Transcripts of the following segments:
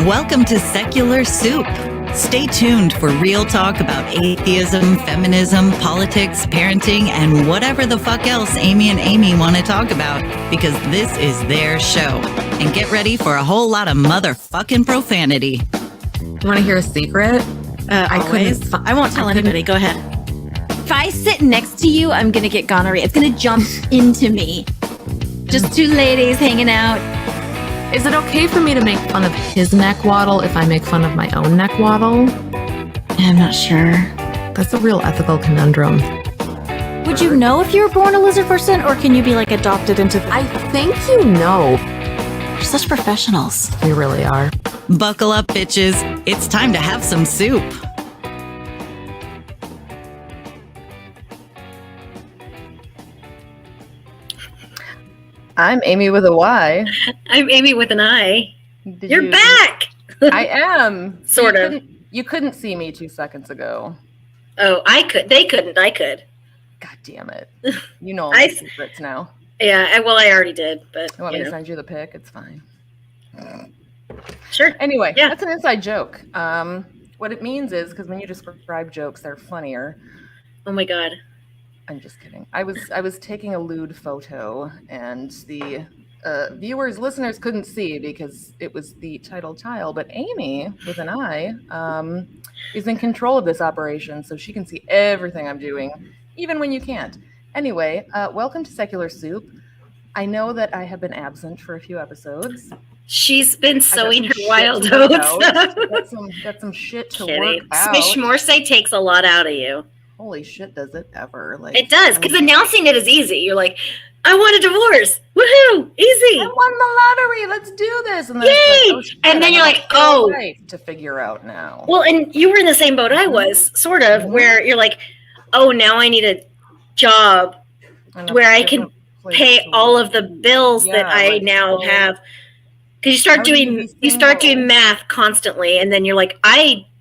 Welcome to Secular Soup. Stay tuned for real talk about atheism, feminism, politics, parenting, and whatever the fuck else Amy and Amy want to talk about, because this is their show. And get ready for a whole lot of motherfucking profanity. Want to hear a secret? I won't tell anybody. Go ahead. If I sit next to you, I'm going to get gonorrhea. It's going to jump into me. Just two ladies hanging out. Is it okay for me to make fun of his neck waddle if I make fun of my own neck waddle? I'm not sure. That's a real ethical conundrum. Would you know if you were born a lizard person, or can you be like adopted into the... I think you know. We're such professionals. We really are. Buckle up, bitches. It's time to have some soup. I'm Amy with a Y. I'm Amy with an I. You're back! I am. Sort of. You couldn't see me 2 seconds ago. Oh, I could. They couldn't. I could. God damn it. You know all my secrets now. Yeah, I already did, but You want me to send you the pic? It's fine. Sure. Anyway, Yeah. that's an inside joke. What it means is, because when you describe jokes, they're funnier. Oh my God. I'm just kidding. I was taking a lewd photo, and the listeners couldn't see because it was the title child, but Amy, with an I, is in control of this operation, so she can see everything I'm doing, even when you can't. Anyway, welcome to Secular Soup. I know that I have been absent for a few episodes. She's been sowing her wild oats. Got some shit to Kidding. work out. Smish Morse takes a lot out of you. Holy shit, does it ever? Like, It does, because announcing it is easy. You're like, I want a divorce. Woohoo! Easy. I won the lottery. Let's do this. And then Yay! it's like, oh, shit, And then I you're have like, a whole oh. life to figure out now. Well, and you were in the same boat I was, sort of, where you're like, oh, now I need a job And a where I can different place pay to all live. of the bills that Yeah, I like, now oh. have. Because How do you start know? doing math constantly, and then you're like,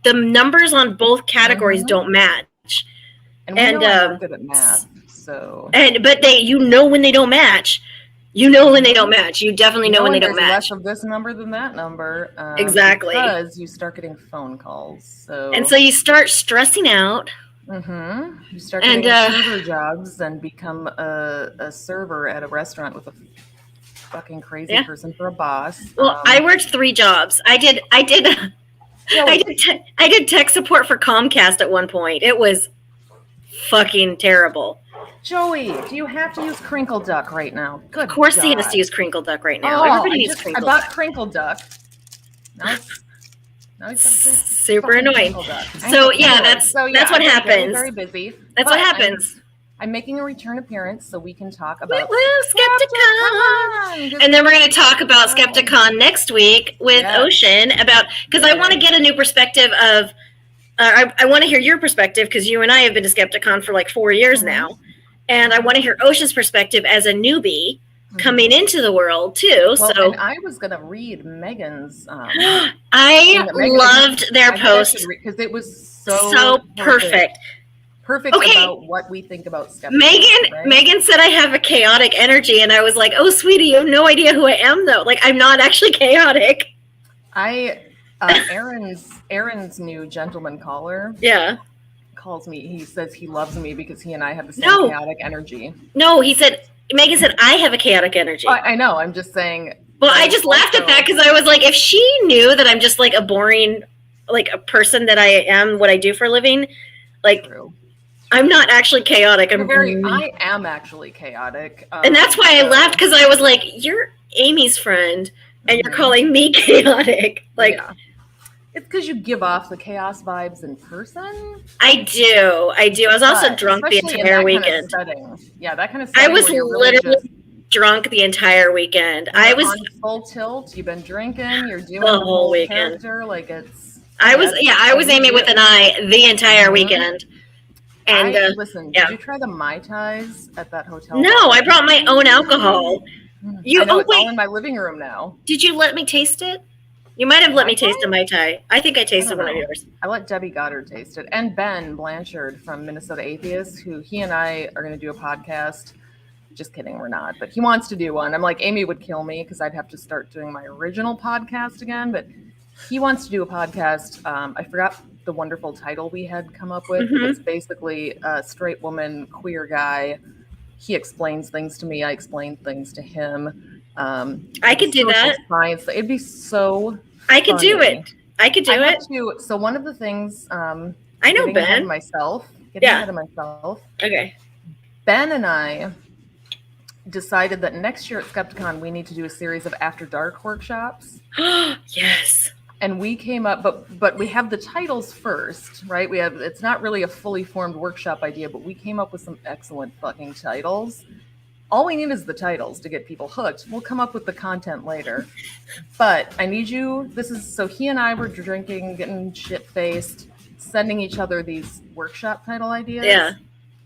the numbers on both categories don't match. And we know I'm not good at math, so. But you know when they don't match. You know when they don't match. You definitely know when they don't there's match. less of this number than that number. Exactly. Because you start getting phone calls. So. And so you start stressing out. Mm-hmm. You start getting server jobs and become a server at a restaurant with a fucking crazy person for a boss. Well, I worked 3 jobs. I did tech support for Comcast at one point. It was fucking terrible. Joey, do you have to use Crinkle Duck right now? Good. Of course God. he has to use Crinkle Duck right now. Oh, Everybody needs Crinkle I Duck. bought Crinkle Duck. Now it's Super annoying. So So yeah, that's what I'm happens. Very busy. That's what happens. I'm making a return appearance so we can talk about Skepticon. And then we're going to talk about Skepticon next week with Ocean because I want to get a new perspective of. I want to hear your perspective because you and I have been to Skepticon for like 4 years now, and I want to hear Ocean's perspective as a newbie coming into the world too. Well, so and I was going to read Megan's. I loved their post because it was so perfect. Perfect about what we think about Skepticon. Megan said I have a chaotic energy, and I was like, "Oh, sweetie, you have no idea who I am, though. Like, I'm not actually chaotic." Aaron's new gentleman caller. Yeah. Calls me. He says he loves me because he and I have the same chaotic energy. No, Megan said I have a chaotic energy. I know. I'm just saying. Well, I just laughed at that because I was like, if she knew that I'm just like a boring, like a person that I am, what I do for a living, like. True. I'm not actually chaotic. I am actually chaotic. And that's why I laughed because I was like, you're Amy's friend and you're calling me chaotic. Like, it's because you give off the chaos vibes in person. I do. I was also drunk the entire weekend. Yeah, that kind of setting. I was literally drunk the entire weekend. I was on full tilt. You've been drinking. You're doing the whole weekend. Like it's. I was Amy with an I the entire weekend. And listen, did you try the Mai Tais at that hotel? No, I brought my own alcohol. It's all in my living room now. Did you let me taste it? You might have let me taste a Mai Tai. I think I tasted one of yours. I let Debbie Goddard taste it. And Ben Blanchard from Minnesota Atheists, who he and I are going to do a podcast. Just kidding, we're not. But he wants to do one. I'm like, Amy would kill me because I'd have to start doing my original podcast again. But he wants to do a podcast. I forgot the wonderful title we had come up with. It's basically a straight woman, queer guy. He explains things to me. I explain things to him. I could do that. Science. It'd be so I could funny. do it. I could do it. So one of the things I know getting Ben. ahead of myself. Okay. Ben and I decided that next year at Skepticon we need to do a series of After Dark workshops. Yes. And we came up, but we have the titles first, right? It's not really a fully formed workshop idea, but we came up with some excellent fucking titles. All we need is the titles to get people hooked. We'll come up with the content later. But I need you, so he and I were drinking, getting shit-faced, sending each other these workshop title ideas. Yeah.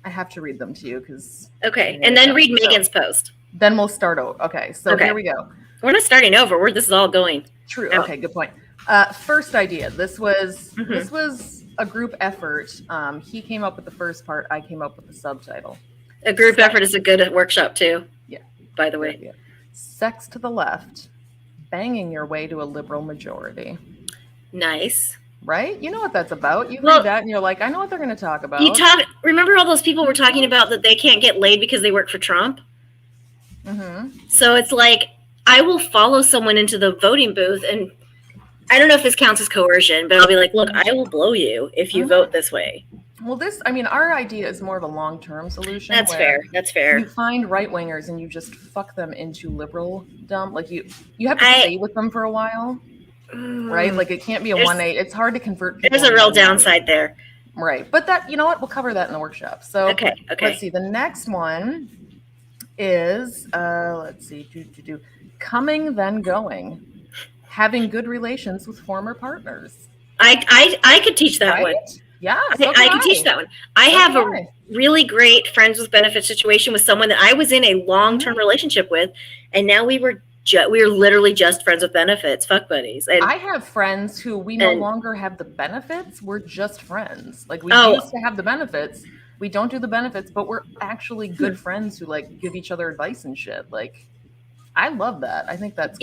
I have to read them to you because... Okay, and then read Megan's post. Then we'll start over. Okay, so here we go. We're not starting over. This is all going. True. Oh. Okay, good point. First idea. This was a group effort. He came up with the first part. I came up with the subtitle. A group effort is a good workshop too. Yeah. By the way. Yeah. Sex to the left, banging your way to a liberal majority. Nice. Right? You know what that's about. You read that and you're like, I know what they're going to talk about. Remember all those people were talking about that they can't get laid because they work for Trump? Mm-hmm. So it's like, I will follow someone into the voting booth, and I don't know if this counts as coercion, but I'll be like, look, I will blow you if you vote this way. Well, our idea is more of a long-term solution. That's fair. That's fair. You find right-wingers and you just fuck them into liberal-dom. Like, you have to stay with them for a while. Right? Like, it can't be a 1-8. It's hard to convert people. There's a real downside there. Right. But that, you know what? We'll cover that in the workshop. So, okay. Let's see. The next one is, coming, then going. Having good relations with former partners. I could teach that one. Yeah. I could teach that one. I have a really great friends with benefits situation with someone that I was in a long-term relationship with, and now we were literally just friends with benefits, fuck buddies. And I have friends who we no longer have the benefits. We're just friends. Like, we used to have the benefits. We don't do the benefits, but we're actually good friends who like give each other advice and shit. Like, I love that. I think that's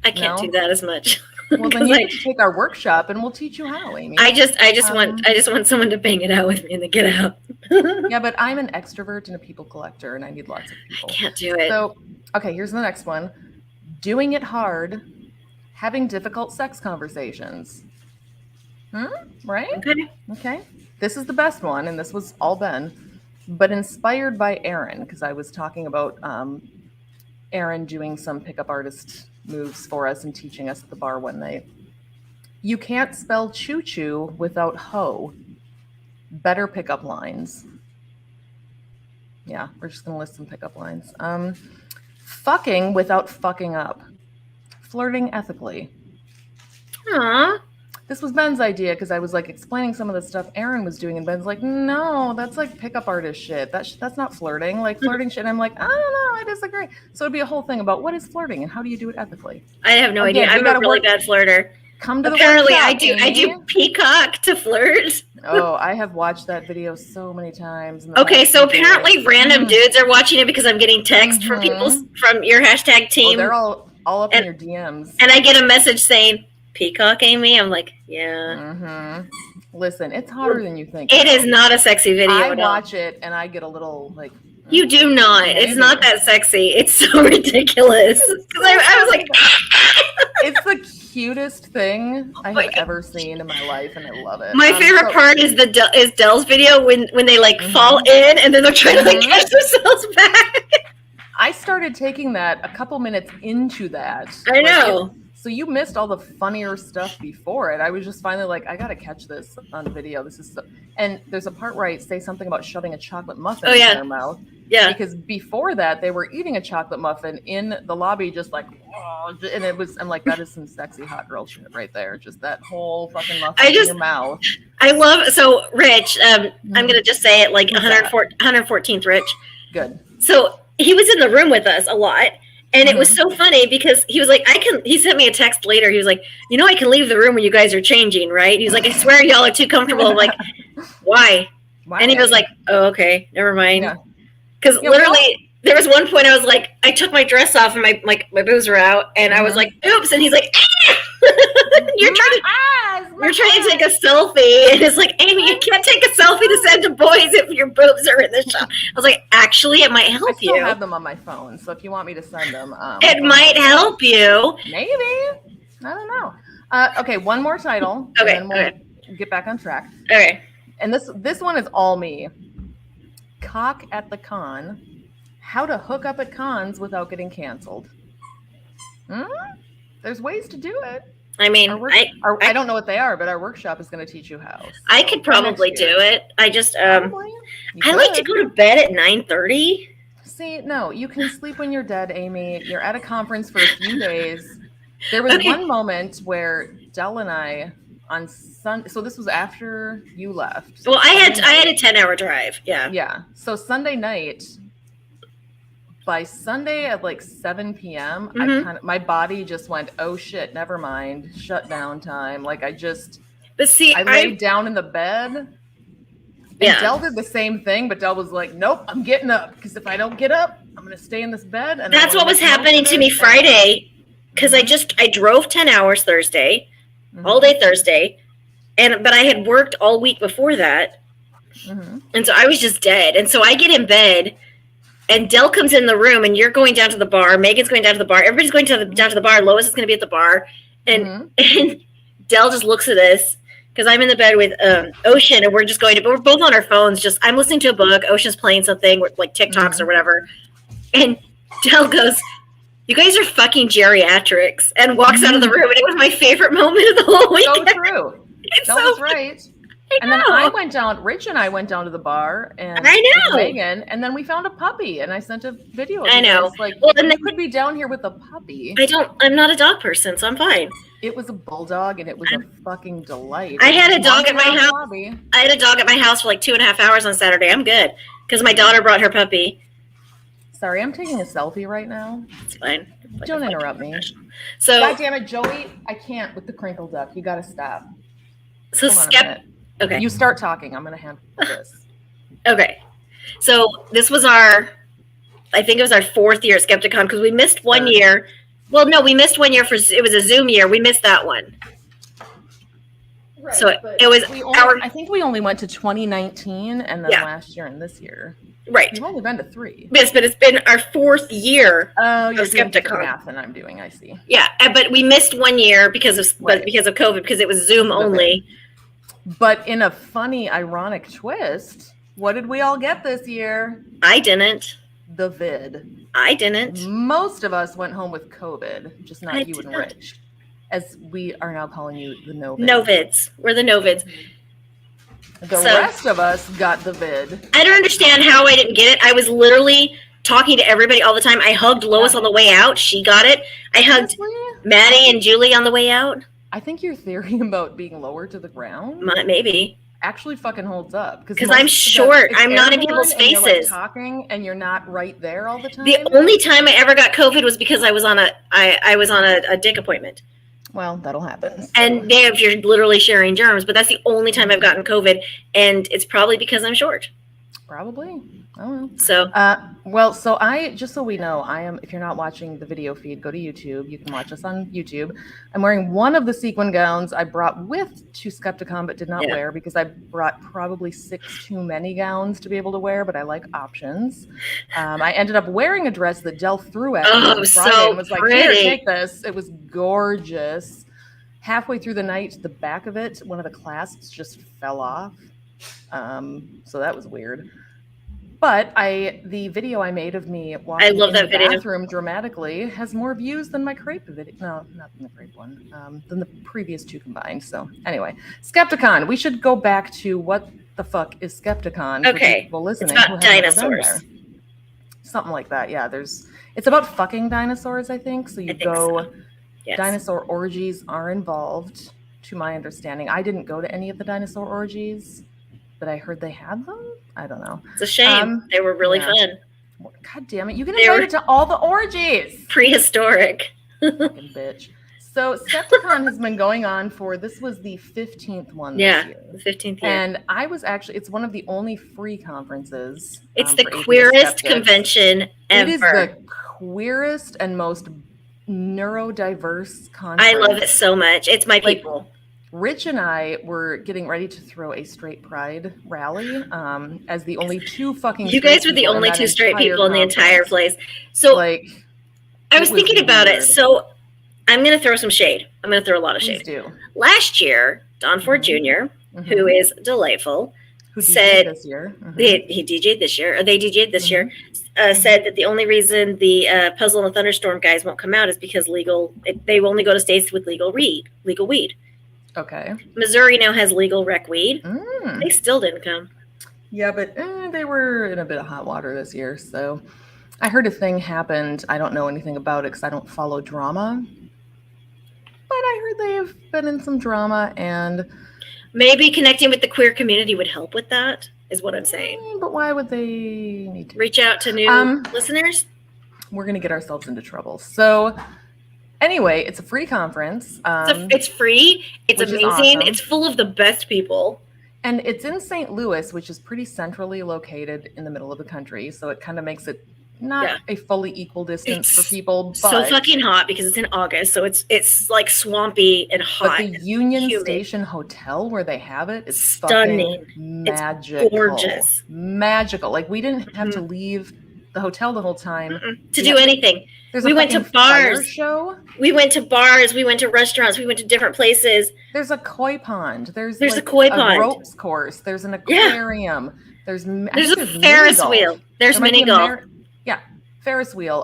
I can't do that as much. Well, then you need to take our workshop and we'll teach you how, Amy. I just want someone to bang it out with me and then get out. Yeah, but I'm an extrovert and a people collector, and I need lots of people. I can't do it. So, okay, here's the next one. Doing it hard, having difficult sex conversations. Right? Okay. This is the best one, and this was all Ben, but inspired by Aaron, because I was talking about Aaron doing some pickup artist moves for us and teaching us at the bar one night. You can't spell choo-choo without hoe. Better pickup lines. Yeah, we're just going to list some pickup lines. Fucking without fucking up. Flirting ethically. Aww. This was Ben's idea because I was like explaining some of the stuff Aaron was doing, and Ben's like, no, that's like pickup artist shit. That's not flirting. Like, flirting shit. And I'm like, I don't know, I disagree. So it'd be a whole thing about what is flirting and how do you do it ethically. I have no idea. I'm a really bad flirter. Come to the Apparently, workshop, I do peacock to flirt. Oh, I have watched that video so many times. Okay, so apparently random dudes are watching it because I'm getting text from people from your hashtag team. Oh, they're all up in your DMs. And I get a message saying, peacock, Amy? I'm like, yeah. Listen, it's harder than you think. It is not a sexy video. I watch it and I get a little like. You do not. Maybe. It's not that sexy. It's so ridiculous. I was like, it's the cutest thing I have ever seen in my life, and I love it. My favorite part is Dell's video when they like fall in and then they're trying to like catch themselves back. I started taking that a couple minutes into that. I know. So you missed all the funnier stuff before it. I was just finally like, I gotta catch this on video. This is and there's a part where I say something about shoving a chocolate muffin in their mouth. Yeah. Because before that, they were eating a chocolate muffin in the lobby, just like, and I'm like, that is some sexy hot girl shit right there. Just that whole fucking muffin in your mouth. I love, so Rich, I'm gonna just say it like 114th Rich. Good. So he was in the room with us a lot. And it was so funny because he was like, he sent me a text later. He was like, I can leave the room when you guys are changing, right? He was like, I swear y'all are too comfortable. I'm like, why? And he was like, oh, okay, never mind. Because literally there was one point I was like, I took my dress off and my boobs were out and I was like, oops. And he's like, ah! You're trying to take a selfie, and it's like, Amy, you can't take a selfie to send to boys if your boobs are in the shot. I was like, actually, it might help you. I still have them on my phone, so if you want me to send them, it might help you. Maybe. I don't know. Okay, one more title. Okay, and then we'll get back on track. Okay. And this one is all me. Cock at the con. How to hook up at cons without getting canceled. There's ways to do it. I mean, I don't know what they are, but our workshop is going to teach you how. So I could probably do it. I just I like to go to bed at 9:30. See, no, you can sleep when you're dead, Amy. You're at a conference for a few days. There was one moment where Del and I on Sunday. So this was after you left. Well, I had a 10-hour drive. Yeah. Yeah. So Sunday night. By Sunday at like 7 p.m., my body just went, oh shit, never mind, shut down time. Like I laid down in the bed. And Del did the same thing, but Del was like, nope, I'm getting up because if I don't get up, I'm gonna stay in this bed. And that's what was happening to me Friday because I drove 10 hours Thursday, all day Thursday, but I had worked all week before that, and so I was just dead. And so I get in bed. And Del comes in the room, and you're going down to the bar. Megan's going down to the bar. Everybody's going down to the bar. Lois is going to be at the bar. And Del just looks at us because I'm in the bed with Ocean, and we're both on our phones. I'm listening to a book. Ocean's playing something, like TikToks or whatever. And Del goes, you guys are fucking geriatrics, and walks out of the room. And it was my favorite moment of the whole weekend. So true. That was right. And then Rich and I went down to the bar and with Megan, and then we found a puppy, and I sent a video of it. I know. Like, and you could be down here with a puppy. I'm not a dog person, so I'm fine. It was a bulldog, and it was a fucking delight. I had a dog at my house. I had a dog at my house for like 2.5 hours on Saturday. I'm good because my daughter brought her puppy. Sorry, I'm taking a selfie right now. It's fine. Don't interrupt me. So, God damn it, Joey! I can't with the crinkle duck. You got to stop. So Okay. You start talking. I'm going to handle this. Okay. So this was I think it was our 4th year at Skepticon because we missed 1 year. Well, no, we missed 1 year it was a Zoom year. We missed that one. Right, so it was I think we only went to 2019 and then last year and this year. Right. We've only been to 3. Yes, but it's been our 4th year of Skepticon. Math than I'm doing, I see. Yeah, but we missed 1 year because of COVID because it was Zoom only. But in a funny, ironic twist, what did we all get this year? I didn't. The vid. I didn't. Most of us went home with COVID, just not you and Rich. As we are now calling you the no-vids. No-vids. We're the no-vids. The rest of us got the vid. I don't understand how I didn't get it. I was literally talking to everybody all the time. I hugged Lois on the way out. She got it. I hugged Maddie and Julie on the way out. I think your theory about being lower to the ground maybe actually fucking holds up because I'm short. I'm not in people's faces. You're like talking and you're not right there all the time. The only time I ever got COVID was because I was on a dick appointment. Well, that'll happen. So. And if you're literally sharing germs, but that's the only time I've gotten COVID, and it's probably because I'm short. Probably. I don't know. So, so just so we know, if you're not watching the video feed, go to YouTube. You can watch us on YouTube. I'm wearing one of the sequin gowns I brought to Skepticon, but did not wear because I brought probably 6 too many gowns to be able to wear, but I like options. I ended up wearing a dress that Del threw at me on Friday and was like, here, take this. It was gorgeous. Halfway through the night, the back of it, one of the clasps just fell off. So that was weird. But the video I made of me walking in the bathroom dramatically has more views than my crepe video. No, not than the crepe one. Than the previous 2 combined. So anyway, Skepticon. We should go back to what the fuck is Skepticon? Okay, for people listening it's about dinosaurs. Something like that. Yeah, it's about fucking dinosaurs. I think so. Yes. Dinosaur orgies are involved, to my understanding. I didn't go to any of the dinosaur orgies, but I heard they had them. I don't know. It's a shame. They were really fun. God damn it. You get invited to all the orgies. Prehistoric. Fucking bitch. So Skepticon has been going on this was the 15th one this year. The 15th year. And I was it's one of the only free conferences. It's the queerest convention ever. It is the queerest and most neurodiverse conference. I love it so much. It's my people. Rich and I were getting ready to throw a straight pride rally as the only two fucking. You guys were the only two straight people in the entire place. So like, I was thinking about it. So I'm going to throw some shade. I'm going to throw a lot of shade. Please do. Last year, Don Ford Jr., who is delightful, who said this year. He DJ'd this year, or they DJ'd this year, said that the only reason the Puzzle and the Thunderstorm guys won't come out is because they only go to states with legal weed. Okay. Missouri now has legal rec weed. They still didn't come. Yeah, but they were in a bit of hot water this year. So I heard a thing happened. I don't know anything about it because I don't follow drama. But I heard they've been in some drama, and maybe connecting with the queer community would help with that, is what I'm saying. But why would they need to? Reach out to new listeners? We're going to get ourselves into trouble. So anyway, it's a free conference. It's free. It's amazing. Awesome. It's full of the best people. And it's in St. Louis, which is pretty centrally located in the middle of the country. So it kind of makes it not a fully equal distance for people. But so fucking hot because it's in August. So it's like swampy and hot. But the Union Station Hotel where they have it is stunning. Magical. It's gorgeous. Magical. Like we didn't have to leave the hotel the whole time to do anything. We went to bars. We went to bars. We went to restaurants. We went to different places. There's a koi pond. There's a koi pond. A ropes course. There's an aquarium. There's a Ferris wheel. There's mini golf. Ferris wheel.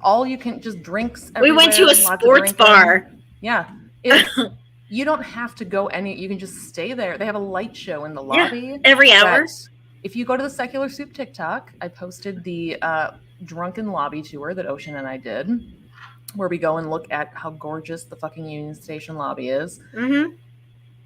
All you can just drinks. We went to a sports bar. Yeah. You don't have to go you can just stay there. They have a light show in the lobby. Every hour. If you go to the Secular Soup TikTok, I posted the drunken lobby tour that Ocean and I did, where we go and look at how gorgeous the fucking Union Station lobby is.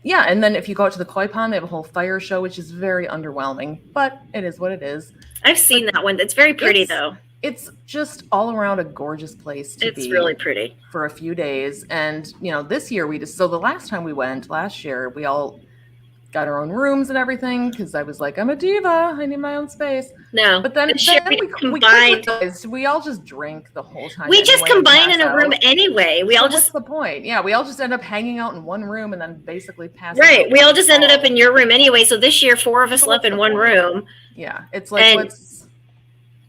Yeah, and then if you go out to the koi pond, they have a whole fire show, which is very underwhelming, but it is what it is. I've seen that one. It's very pretty, though. It's just all around a gorgeous place to be. It's really pretty. For a few days. And, this year so the last time we went, last year, we all got our own rooms and everything because I was like, I'm a diva. I need my own space. No. But then we combined. We all just drink the whole time. We just combine in a room anyway. What's the point? Yeah, we all just end up hanging out in one room and then basically passing. Right. We all just ended up in your room anyway. So this year, 4 of us slept in one room. Yeah. It's like,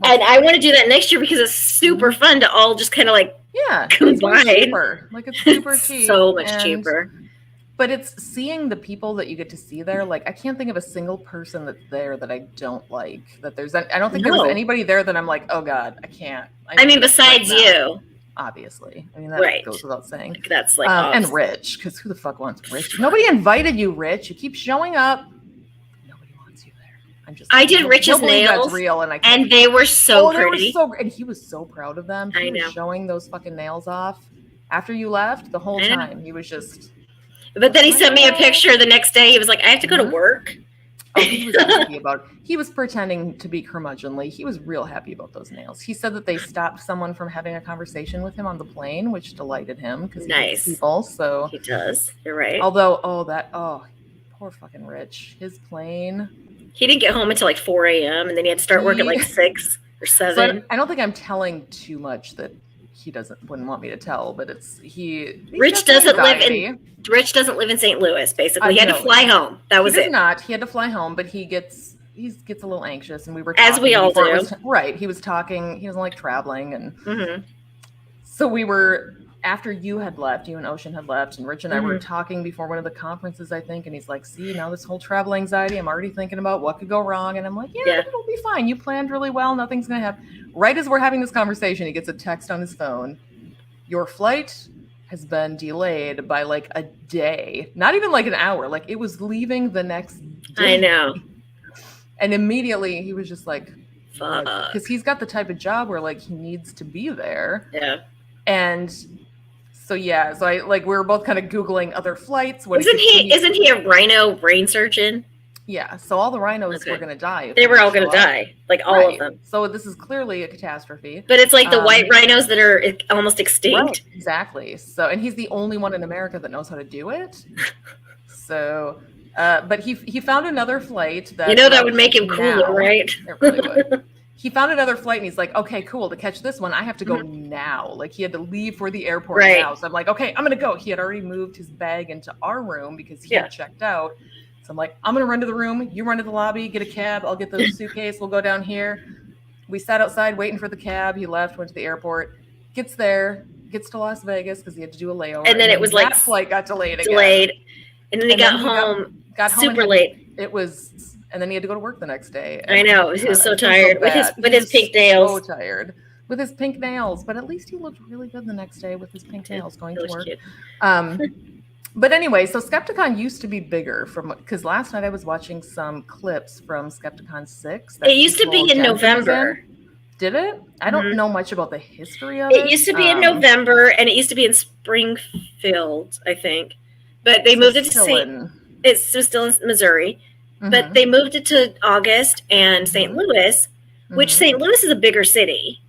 and I want to do that next year because it's super fun to all just kind of combine. It's cheaper. It's super cheap. So much cheaper. But it's seeing the people that you get to see there. Like, I can't think of a single person that's there that I don't like. I don't think there's anybody there that I'm like, oh God, I can't. I mean, besides you. Obviously. I mean, that goes without saying. That's and Rich, because who the fuck wants Rich? Nobody invited you, Rich. You keep showing up. Nobody wants you there. I did Rich's nails. That's real, and they were so pretty. And he was so proud of them. He was showing those fucking nails off after you left the whole time. He was just. But then he sent me a picture the next day. He was like, I have to go to work. Oh, he was happy he was pretending to be curmudgeonly. He was real happy about those nails. He said that they stopped someone from having a conversation with him on the plane, which delighted him because he likes people. So he does. You're right. Although, poor fucking Rich. His plane. He didn't get home until 4 a.m. and then he had to start work at 6 or 7. So I don't think I'm telling too much that he wouldn't want me to tell, but Rich doesn't live in St. Louis, basically. He had to fly home. That was it. He had to fly home, but he gets a little anxious, and we were talking. As we all do. Right. He was talking. He doesn't like traveling, and so we were, after you had left, you and Ocean had left, and Rich and I were talking before one of the conferences, I think, and he's like, see, now this whole travel anxiety, I'm already thinking about what could go wrong, and I'm like, yeah. It'll be fine. You planned really well. Nothing's going to happen. Right as we're having this conversation, he gets a text on his phone. Your flight has been delayed by a day. Not even an hour. It was leaving the next day. I know. And immediately he was just like, fuck. Because he's got the type of job where he needs to be there. Yeah. And so I we were both kind of Googling other flights. Isn't he a rhino brain surgeon? Yeah, so all the rhinos were going to die. They were all going to die, all of them. So this is clearly a catastrophe. But it's the white rhinos that are almost extinct. Right, exactly. So, and he's the only one in America that knows how to do it. So, but he found another flight that that would make him cooler, right? It really would. he found another flight and he's like, okay, cool. To catch this one, I have to go now. Like he had to leave for the airport now. So I'm like, okay, I'm going to go. He had already moved his bag into our room because he had checked out. So I'm like, I'm going to run to the room. You run to the lobby, get a cab. I'll get the suitcase. We'll go down here. We sat outside waiting for the cab. He left, went to the airport, gets there, gets to Las Vegas because he had to do a layover. And then it was like that flight got delayed again. And then he got home super late. It was... And then he had to go to work the next day. I know. He was so tired with his pink nails. So tired with his pink nails. But at least he looked really good the next day with his pink nails going to work. But anyway, so Skepticon used to be bigger because last night I was watching some clips from Skepticon 6. It used to be in November. Did it? I don't know much about the history of it. It used to be in November, and it used to be in Springfield, I think. But they moved it to it was still in Missouri. But they moved it to August and St. Louis, which St. Louis is a bigger city.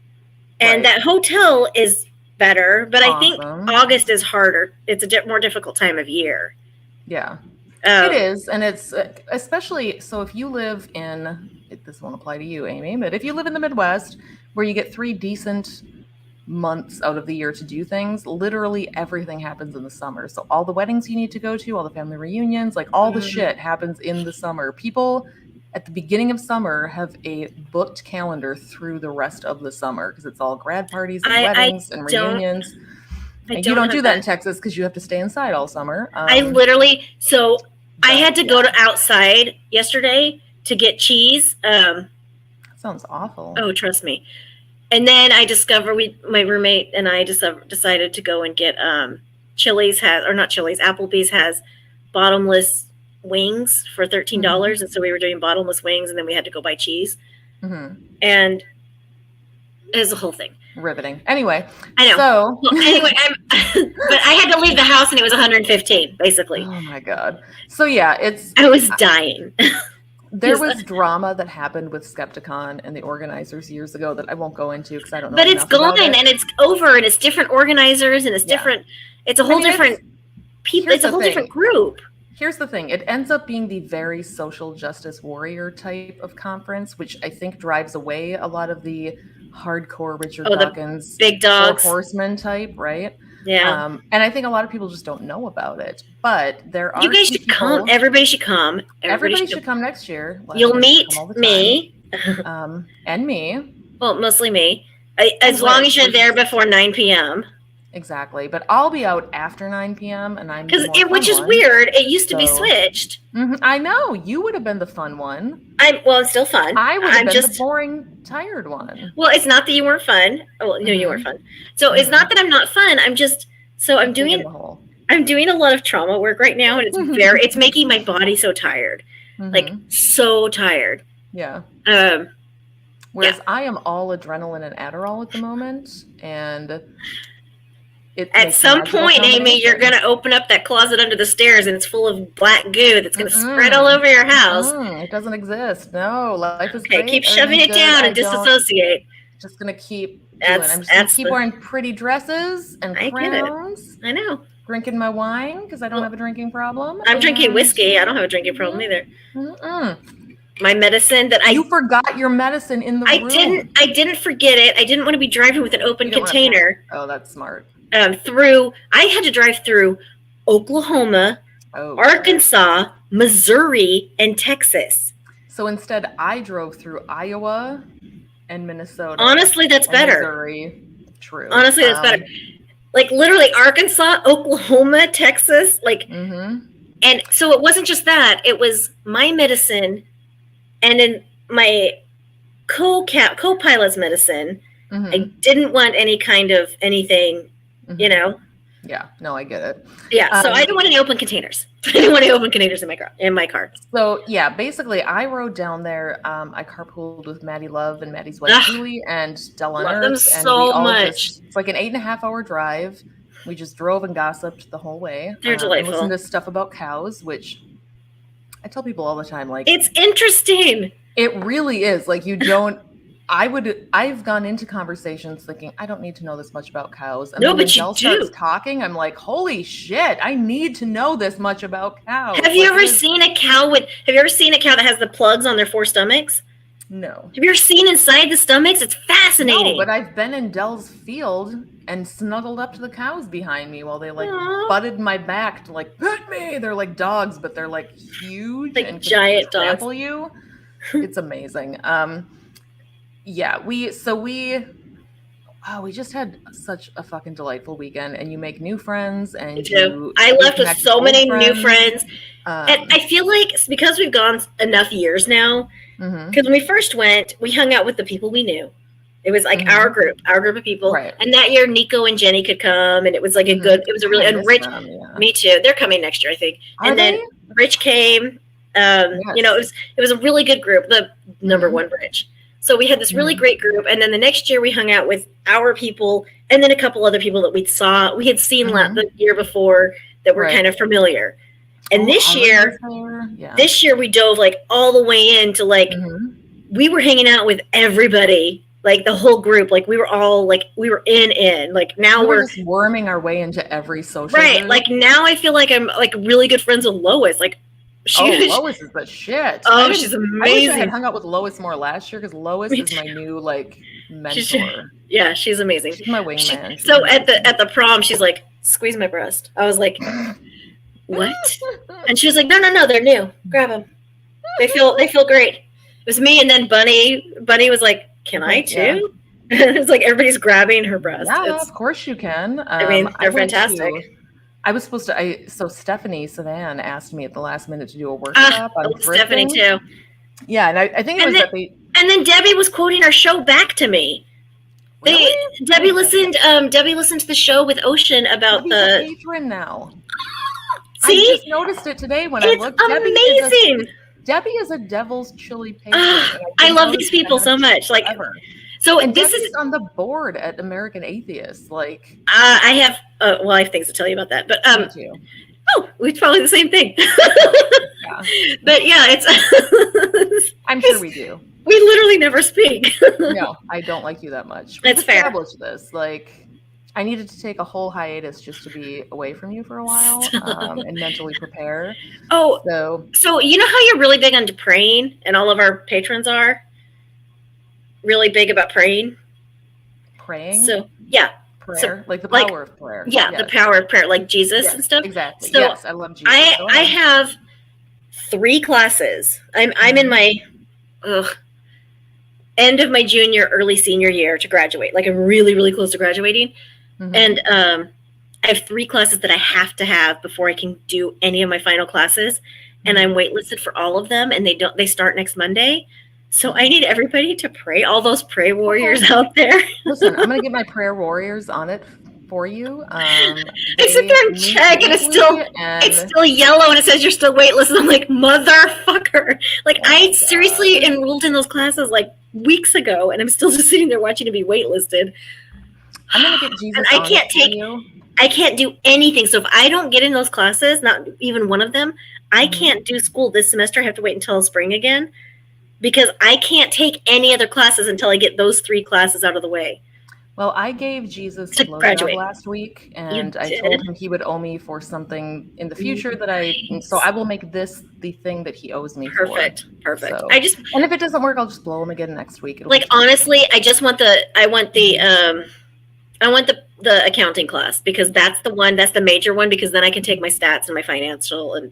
And that hotel is better, but I think August is harder. It's a more difficult time of year. Yeah, it is. And it's especially, so if you live in, this won't apply to you, Amy, but if you live in the Midwest where you get 3 decent months out of the year to do things, literally everything happens in the summer. So all the weddings you need to go to, all the family reunions, like all the shit happens in the summer. People at the beginning of summer have a booked calendar through the rest of the summer because it's all grad parties and weddings and reunions. And you don't do that in Texas because you have to stay inside all summer. I literally, I had to go to outside yesterday to get cheese. Sounds awful. Oh, trust me. And then I discovered my roommate and I decided to go and get Applebee's has bottomless wings for $13. And so we were doing bottomless wings and then we had to go buy cheese. And it was a whole thing. Riveting. Anyway. I know. So but I had to leave the house and it was 115 basically. Oh my God. So yeah, I was dying. There was drama that happened with Skepticon and the organizers years ago that I won't go into because I don't know. But it's gone and it's over and it's different organizers and it's different. It's a whole different people. It's a whole different group. Here's the thing. It ends up being the very social justice warrior type of conference, which I think drives away a lot of the hardcore Richard Dawkins, big dogs, horseman type, right? Yeah. And I think a lot of people just don't know about it. But there are. You guys should come. Everybody should come. Everybody should come next year. You'll meet me. And me. Well, mostly me. As long as you're there before 9 p.m. Exactly. But I'll be out after 9 p.m. and I'm which is weird. It used to be switched. I know. You would have been the fun one. It's still fun. I would have been the boring, tired one. Well, it's not that you weren't fun. Well, no, you weren't fun. So it's not that I'm not fun. I'm doing a lot of trauma work right now, and it's it's making my body so tired, like so tired. Yeah. Whereas I am all adrenaline and Adderall at the moment, and at some point, Amy, you're going to open up that closet under the stairs, and it's full of black goo that's going to spread all over your house. It doesn't exist. No, life is great. Keep shoving it down and disassociate. Just going to keep doing. I'm just going to keep wearing pretty dresses and crowns. I know. Drinking my wine because I don't have a drinking problem. I'm drinking whiskey. I don't have a drinking problem either. My medicine that You forgot your medicine in the room. I didn't forget it. I didn't want to be driving with an open container. Oh, that's smart. I had to drive through Oklahoma, Arkansas, Missouri, and Texas. So instead, I drove through Iowa and Minnesota. Honestly, that's better. Missouri. True. Honestly, that's better. Like literally Arkansas, Oklahoma, Texas, and so it wasn't just that. It was my medicine and then my co-pilot's medicine. I didn't want any kind of anything. Yeah, no, I get it. Yeah, so I didn't want any open containers. I didn't want any open containers in my car. So yeah, basically, I rode down there. I carpooled with Maddie Love and Maddie's wife Julie and Della Love Nurse, them so much. It's like an 8.5-hour drive. We just drove and gossiped the whole way. They're delightful. Listened to stuff about cows, which I tell people all the time. Like, it's interesting. It really is. Like, you don't. I've gone into conversations thinking I don't need to know this much about cows. And then when Jill starts talking, I'm like, holy shit, I need to know this much about cows. Have you ever seen a cow that has the plugs on their 4 stomachs? No. Have you ever seen inside the stomachs? It's fascinating. No, but I've been in Dell's field and snuggled up to the cows behind me while they like Aww. butted my back to like pet me. They're like dogs, but they're like huge Like and giant dogs. trample you. It's amazing. Yeah, we just had such a fucking delightful weekend, and you make new friends, and I left with so many new friends. And I feel like because we've gone enough years now, because when we first went, we hung out with the people we knew. It was like our group of people. Right. And that year, Nico and Jenny could come, and it was like it was a really, and Rich, me too. They're coming next year, I think. Then Rich came. You know, it was a really good group, the number one Rich. So we had this really great group, and then the next year we hung out with our people, and then a couple other people that we had seen the year before that were kind of familiar. And this year we dove like all the way into like we were hanging out with everybody, like the whole group, like we were all like we were in. Like now we're just worming our way into every social group. Like now I feel like I'm like really good friends with Lois. Like Lois is the shit. Oh, she's amazing. I wish I had hung out with Lois more last year because Lois is my new like mentor. She's amazing. She's my wingman. So at the prom, she's like, "Squeeze my breast." I was like, "What?" And she was like, "No, they're new. Grab them. They feel great." It was me and then Bunny. Bunny was like, "Can I too?" Yeah. It's like everybody's grabbing her breast. Yeah, of course you can. I mean, they're fantastic. I was supposed to. So Stephanie Savan asked me at the last minute to do a workshop on Stephanie too. Yeah, and I think it was and then Debbie was quoting our show back to me. Really? Debbie listened. Debbie listened to the show with Ocean about Debbie's a patron now. See, I just noticed it today when I looked. Amazing. Debbie is a Devil's Chili patron. I love these people so much. Like. Ever. So and this is on the board at American Atheist. Like I have, I have things to tell you about that. But we're probably the same thing. Yeah. But yeah, it's. I'm sure we do. We literally never speak. No, I don't like you that much. It's fair. Established this. Like, I needed to take a whole hiatus just to be away from you for a while and mentally prepare. Oh, so you know how you're really big on praying, and all of our patrons are really big about praying. Praying? So yeah. Prayer, like the power of prayer. Yeah, yes. The power of prayer, like Jesus and stuff. Exactly. So yes, I love Jesus. I have 3 classes. I'm in my end of my junior, early senior year to graduate. Like I'm really, really close to graduating. And I have 3 classes that I have to have before I can do any of my final classes. And I'm waitlisted for all of them, and they start next Monday. So I need everybody to pray, all those prayer warriors out there. Listen, I'm going to get my prayer warriors on it for you. I sit there and check, and it's still yellow, and it says you're still waitlisted. I'm like, motherfucker. Like, I seriously enrolled in those classes like weeks ago, and I'm still just sitting there watching to be waitlisted. I'm going to get Jesus and I can't do anything. So if I don't get in those classes, not even one of them, I can't do school this semester. I have to wait until spring again. Because I can't take any other classes until I get those 3 classes out of the way. Well, I gave Jesus a blowjob last week, and I told him he would owe me for something in the future so I will make this the thing that he owes me for. Perfect. So, and if it doesn't work, I'll just blow him again next week. Honestly, I just want the accounting class, because that's the major one, because then I can take my stats and my financial and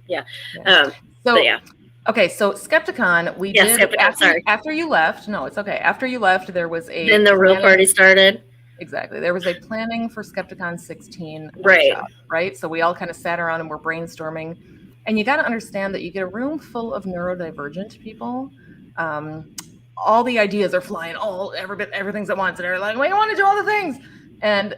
Okay, so Skepticon, we did Skepticon, after you left. No, it's okay. After you left, there was then the real party started. Exactly. There was a planning for Skepticon 16 workshop, right? So we all kind of sat around and were brainstorming. And you got to understand that you get a room full of neurodivergent people. All the ideas are flying, everything's at once, and they're like, "We want to do all the things." And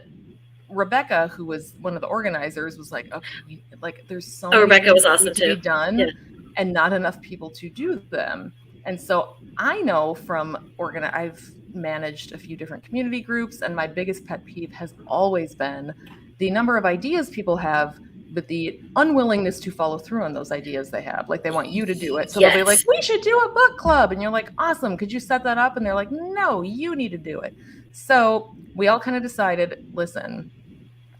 Rebecca, who was one of the organizers, was like, "Okay, there's so many Rebecca was awesome to be done." Yeah. And not enough people to do them. And so I know from I've managed a few different community groups, and my biggest pet peeve has always been the number of ideas people have, but the unwillingness to follow through on those ideas they have. Like, they want you to do it. So they'll be like, "We should do a book club." And you're like, "Awesome. Could you set that up?" And they're like, "No, you need to do it." So we all kind of decided, listen,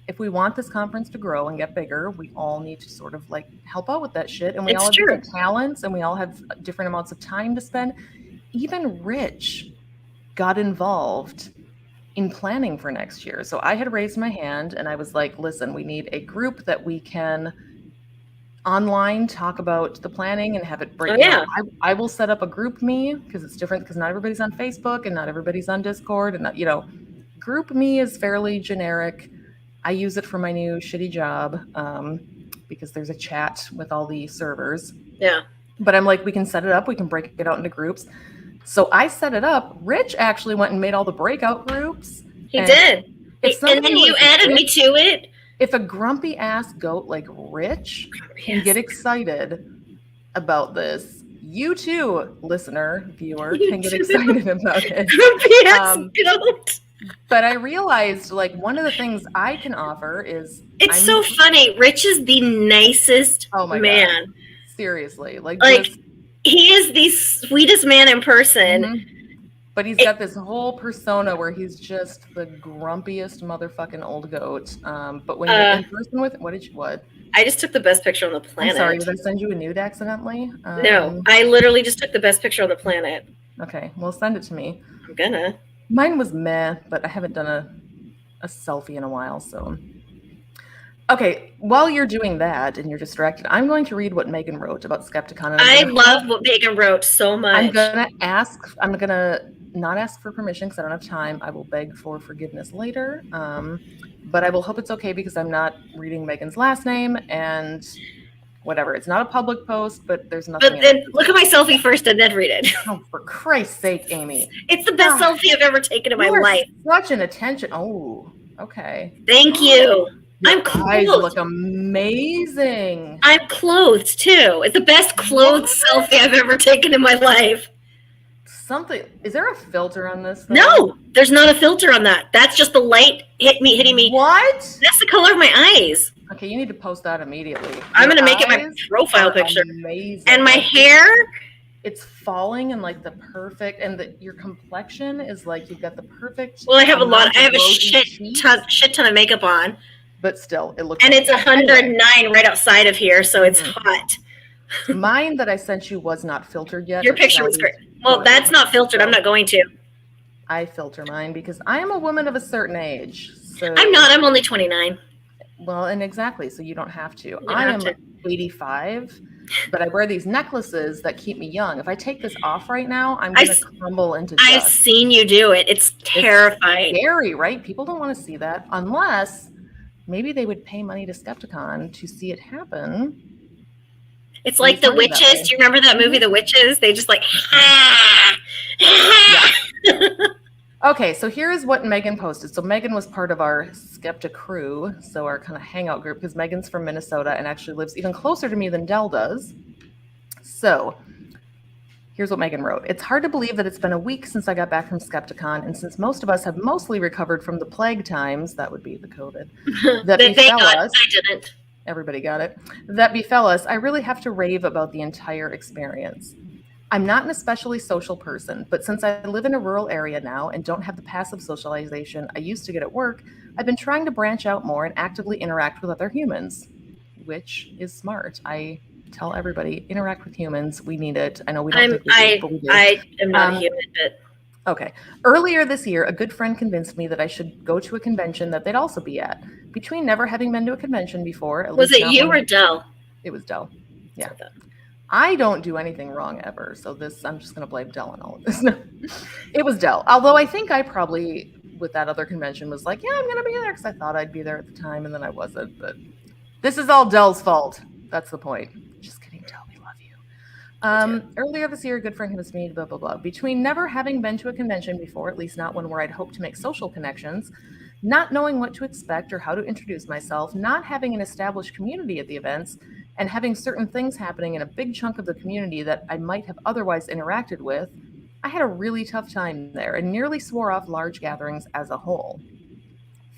if we want this conference to grow and get bigger, we all need to sort of help out with that shit. And we all have different talents, and we all have different amounts of time to spend. even Rich got involved in planning for next year. So I had raised my hand and I was like, listen, we need a group that we can online talk about the planning and have it break. Oh, yeah. I will set up a group me because it's different because not everybody's on Facebook and not everybody's on Discord and not, group me is fairly generic. I use it for my new shitty job because there's a chat with all the servers. Yeah. But I'm like, we can set it up. We can break it out into groups. So I set it up. Rich actually went and made all the breakout groups. He did. And then you like added me to it. If a grumpy ass goat like Rich can get excited about this, you too, listener, viewer, can get excited about it. Grumpy ass goat. But I realized, like, one of the things I can offer is... It's so funny. Rich is the nicest man. God. Seriously. Like he is the sweetest man in person. Mm-hmm. But he's got this whole persona where he's just the grumpiest motherfucking old goat. But when you're in person with... What? I just took the best picture on the planet. I'm sorry, did I send you a nude accidentally? No, I literally just took the best picture on the planet. Okay, well, send it to me. I'm gonna. Mine was meh, but I haven't done a selfie in a while, so... Okay, while you're doing that and you're distracted, I'm going to read what Megan wrote about Skepticon. I love what Megan wrote so much. I'm going to not ask for permission because I don't have time. I will beg for forgiveness later. But I will hope it's okay because I'm not reading Megan's last name and whatever. It's not a public post, but there's nothing. But then look at my selfie first and then read it. Oh, for Christ's sake, Amy. It's the best selfie I've ever taken in my life. Such an attention. Oh, okay. Thank you. Your eyes look amazing. I'm clothed too. It's the best clothed selfie I've ever taken in my life. Is there a filter on this thing? No, there's not a filter on that. That's just the light hitting me. What? That's the color of my eyes. Okay, you need to post that immediately. I'm going to make it my profile picture. Amazing. And my hair. It's falling in like the perfect, and your complexion is like you've got the perfect. Well, I have a shit ton of makeup on. But still, it looks. And it's 109 right outside of here, so it's hot. Mine that I sent you was not filtered yet. Your picture was great. Well, that's not filtered. I'm not going to. I filter mine because I am a woman of a certain age. So I'm not. I'm only 29. Well, and exactly. So you don't have to. I am 85, but I wear these necklaces that keep me young. If I take this off right now, I'm going to crumble into dust. I've seen you do it. It's terrifying. It's scary, right? People don't want to see that unless maybe they would pay money to Skepticon to see it happen. It's like The Witches. Do you remember that movie, The Witches? They just like, Okay, so here is what Megan posted. So Megan was part of our Skeptic crew, so our kind of hangout group, because Megan's from Minnesota and actually lives even closer to me than Dell does. So here's what Megan wrote. It's hard to believe that it's been a week since I got back from Skepticon, and since most of us have mostly recovered from the plague times, that would be the COVID, that befell us. I didn't. Everybody got it. That befell us. I really have to rave about the entire experience. I'm not an especially social person, but since I live in a rural area now and don't have the passive socialization I used to get at work, I've been trying to branch out more and actively interact with other humans, which is smart. I tell everybody, interact with humans. We need it. I know we don't but we do. I am not a human, but... Okay. Earlier this year, a good friend convinced me that I should go to a convention that they'd also be at. Between never having been to a convention before... Was it you or Dell? It was Dell. Yeah. I don't do anything wrong ever, so I'm just going to blame Dell on all of this. No, it was Dell. Although I think I probably, with that other convention, was like, yeah, I'm going to be there because I thought I'd be there at the time, and then I wasn't. But this is all Dell's fault. That's the point. Just kidding, Dell. We love you. Earlier this year, a good friend convinced me, blah, blah, blah. Between never having been to a convention before, at least not one where I'd hoped to make social connections, not knowing what to expect or how to introduce myself, not having an established community at the events, and having certain things happening in a big chunk of the community that I might have otherwise interacted with, I had a really tough time there and nearly swore off large gatherings as a whole.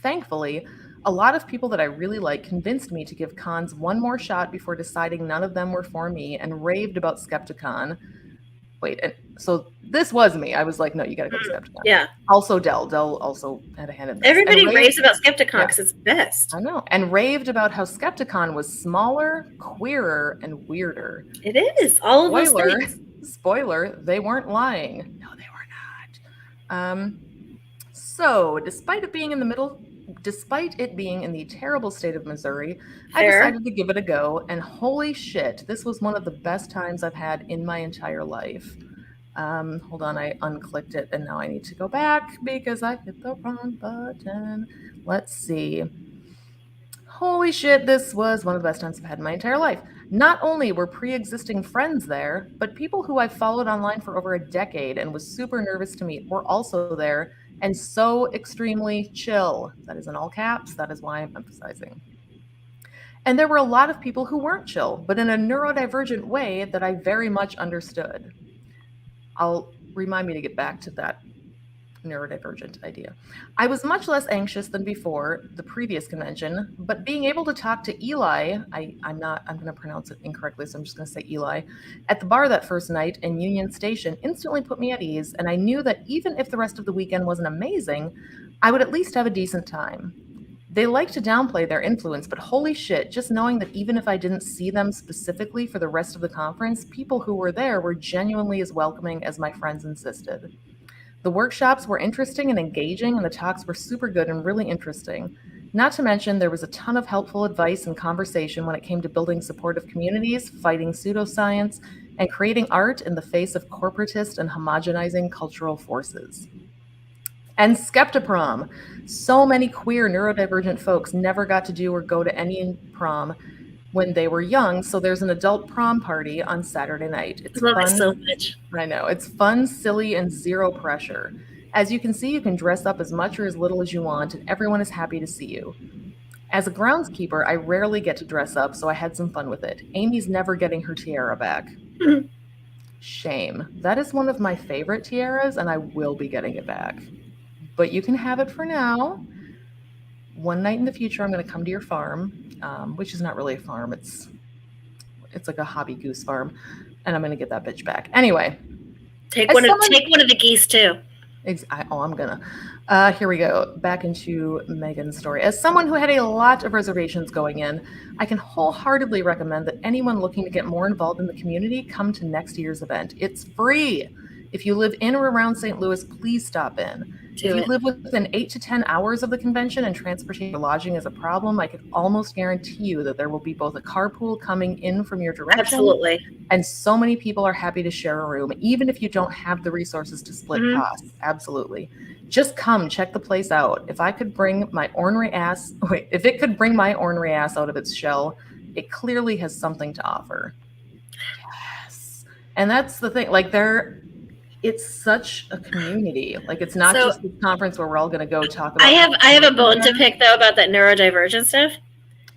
Thankfully, a lot of people that I really like convinced me to give cons one more shot before deciding none of them were for me and raved about Skepticon. Wait, and so this was me. I was like, no, you got to go to Skepticon. Yeah. Also Dell. Dell also had a hand in this. Everybody raves about Skepticon because it's the best. I know. And raved about how Skepticon was smaller, queerer, and weirder. It is. All of those things. Spoiler, they weren't lying. No, they were not. So, despite it being in the terrible state of Missouri, I Fair. decided to give it a go, and holy shit, this was one of the best times I've had in my entire life. Hold on, I unclicked it, and now I need to go back because I hit the wrong button. Let's see. Holy shit, this was one of the best times I've had in my entire life. Not only were pre-existing friends there, but people who I've followed online for over a decade and was super nervous to meet were also there, and so extremely chill. That is in all caps. That is why I'm emphasizing. And there were a lot of people who weren't chill, but in a neurodivergent way that I very much understood. I'll remind me to get back to that neurodivergent idea. I was much less anxious than before the previous convention, but being able to talk to Eli, I'm going to pronounce it incorrectly, so I'm just going to say Eli, at the bar that first night in Union Station instantly put me at ease, and I knew that even if the rest of the weekend wasn't amazing, I would at least have a decent time. They like to downplay their influence, but holy shit, just knowing that even if I didn't see them specifically for the rest of the conference, people who were there were genuinely as welcoming as my friends insisted. The workshops were interesting and engaging, and the talks were super good and really interesting. Not to mention, there was a ton of helpful advice and conversation when it came to building supportive communities, fighting pseudoscience, and creating art in the face of corporatist and homogenizing cultural forces. And Skeptiprom. So many queer neurodivergent folks never got to do or go to any prom when they were young, so there's an adult prom party on Saturday night. It's Love fun. it so much. I know. It's fun, silly, and zero pressure. As you can see, you can dress up as much or as little as you want, and everyone is happy to see you. As a groundskeeper, I rarely get to dress up, so I had some fun with it. Amy's never getting her tiara back. Shame. That is one of my favorite tiaras, and I will be getting it back. But you can have it for now. One night in the future, I'm going to come to your farm, which is not really a farm. It's like a hobby goose farm, and I'm going to get that bitch back. Anyway. Take one of the geese, too. I'm going to. Here we go. Back into Megan's story. As someone who had a lot of reservations going in, I can wholeheartedly recommend that anyone looking to get more involved in the community come to next year's event. It's free. If you live in or around St. Louis, please stop in. If you live within 8 to 10 hours of the convention and transportation or lodging is a problem, I can almost guarantee you that there will be both a carpool coming in from your direction. Absolutely. And so many people are happy to share a room, even if you don't have the resources to split costs. Absolutely. Just come, check the place out. If it could bring my ornery ass out of its shell, it clearly has something to offer. Yes. And that's the thing. It's such a community. Like, it's not just this conference where we're all going to go talk about. I have a bone to pick though about that neurodivergent stuff.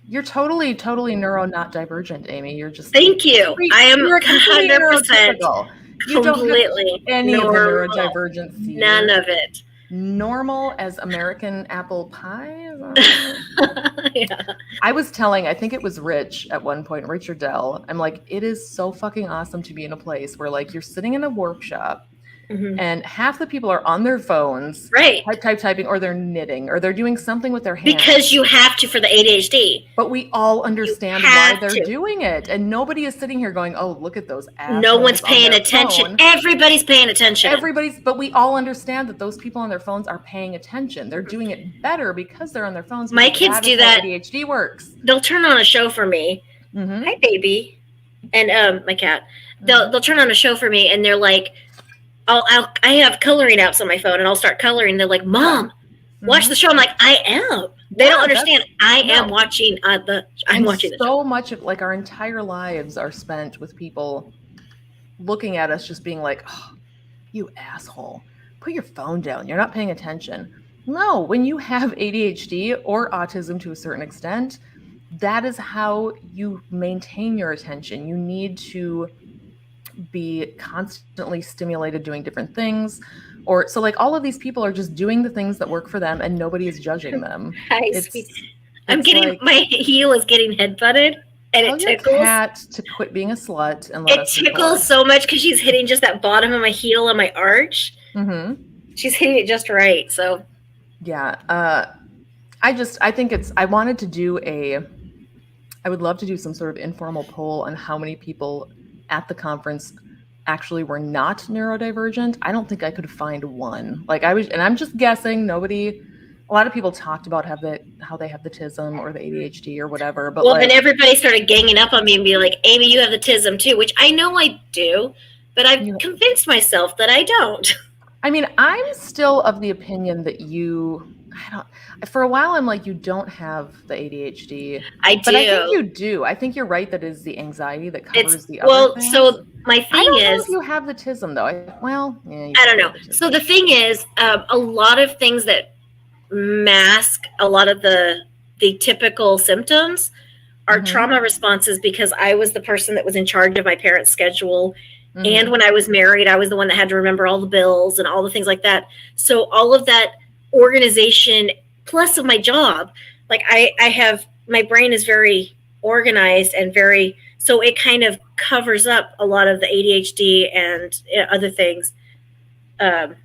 You're totally neuro not divergent, Amy. You're just. Thank you. I am 100% You don't completely have any of the neurodivergency. None of it. Normal as American apple pie. Yeah. I was telling, I think it was Rich at one point, Rich or Dell. I'm like, it is so fucking awesome to be in a place where like you're sitting in a workshop. And half the people are on their phones, right? Typing, or they're knitting, or they're doing something with their hands. Because you have to for the ADHD. But we all understand why they're doing it, and nobody is sitting here going, "Oh, look at those assholes." No one's paying attention. Phone. Everybody's paying attention. But we all understand that those people on their phones are paying attention. They're doing it better because they're on their phones. My kids do that. ADHD works. They'll turn on a show for me. Hi, baby, and my cat. They'll turn on a show for me, and they're like. I have coloring apps on my phone, and I'll start coloring. They're like, "Mom, watch the show." I'm like, "I am." They don't understand. I am watching I'm watching so much of like our entire lives are spent with people looking at us, just being like, "Oh, you asshole! Put your phone down. You're not paying attention." No, when you have ADHD or autism to a certain extent, that is how you maintain your attention. You need to be constantly stimulated doing different things, so like all of these people are just doing the things that work for them, and nobody is judging them. Hi, sweet. My heel is getting headbutted, and it tickles. Your cat to quit being a slut and let us tickles so much because she's hitting just that bottom of my heel on my arch. She's hitting it just right. So yeah, I would love to do some sort of informal poll on how many people at the conference actually were not neurodivergent, I don't think I could find one. Like and I'm just guessing. A lot of people talked about how they have the TISM or the ADHD or whatever. But then everybody started ganging up on me and being like, Amy, you have the TISM too, which I know I do, but I've convinced myself that I don't. I mean, I'm still of the opinion that for a while I'm like, you don't have the ADHD. I do. But I think you do. I think you're right that it is the anxiety that covers the other things. So my thing I don't know is, if you have the TISM though. I don't know. So the thing is, a lot of things that mask a lot of the typical symptoms are trauma responses, because I was the person that was in charge of my parents' schedule. And when I was married, I was the one that had to remember all the bills and all the things like that. So all of that organization, plus of my job, like I have, my brain is very organized and so it kind of covers up a lot of the ADHD and other things. But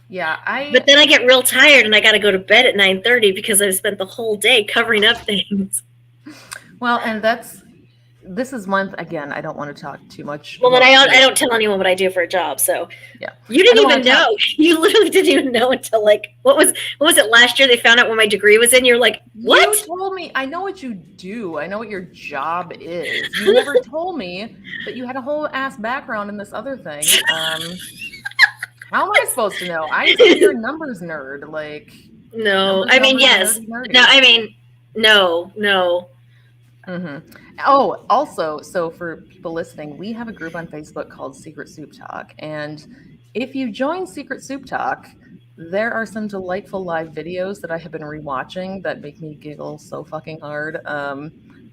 then I get real tired and I got to go to bed at 9:30 because I've spent the whole day covering up things. Well, and this is one, again, I don't want to talk too much. Well, then I don't tell anyone what I do for a job. So yeah, you didn't even know. You literally didn't even know until like, what was it last year? They found out when my degree was in. You're like, what? You told me. I know what you do. I know what your job is. You never told me that you had a whole ass background in this other thing. How am I supposed to know? I think you're a numbers nerd. Like, no, I mean, yes. Nerdy. No, I mean, no. Oh, also, so for people listening, we have a group on Facebook called Secret Soup Talk. And if you join Secret Soup Talk, there are some delightful live videos that I have been rewatching that make me giggle so fucking hard.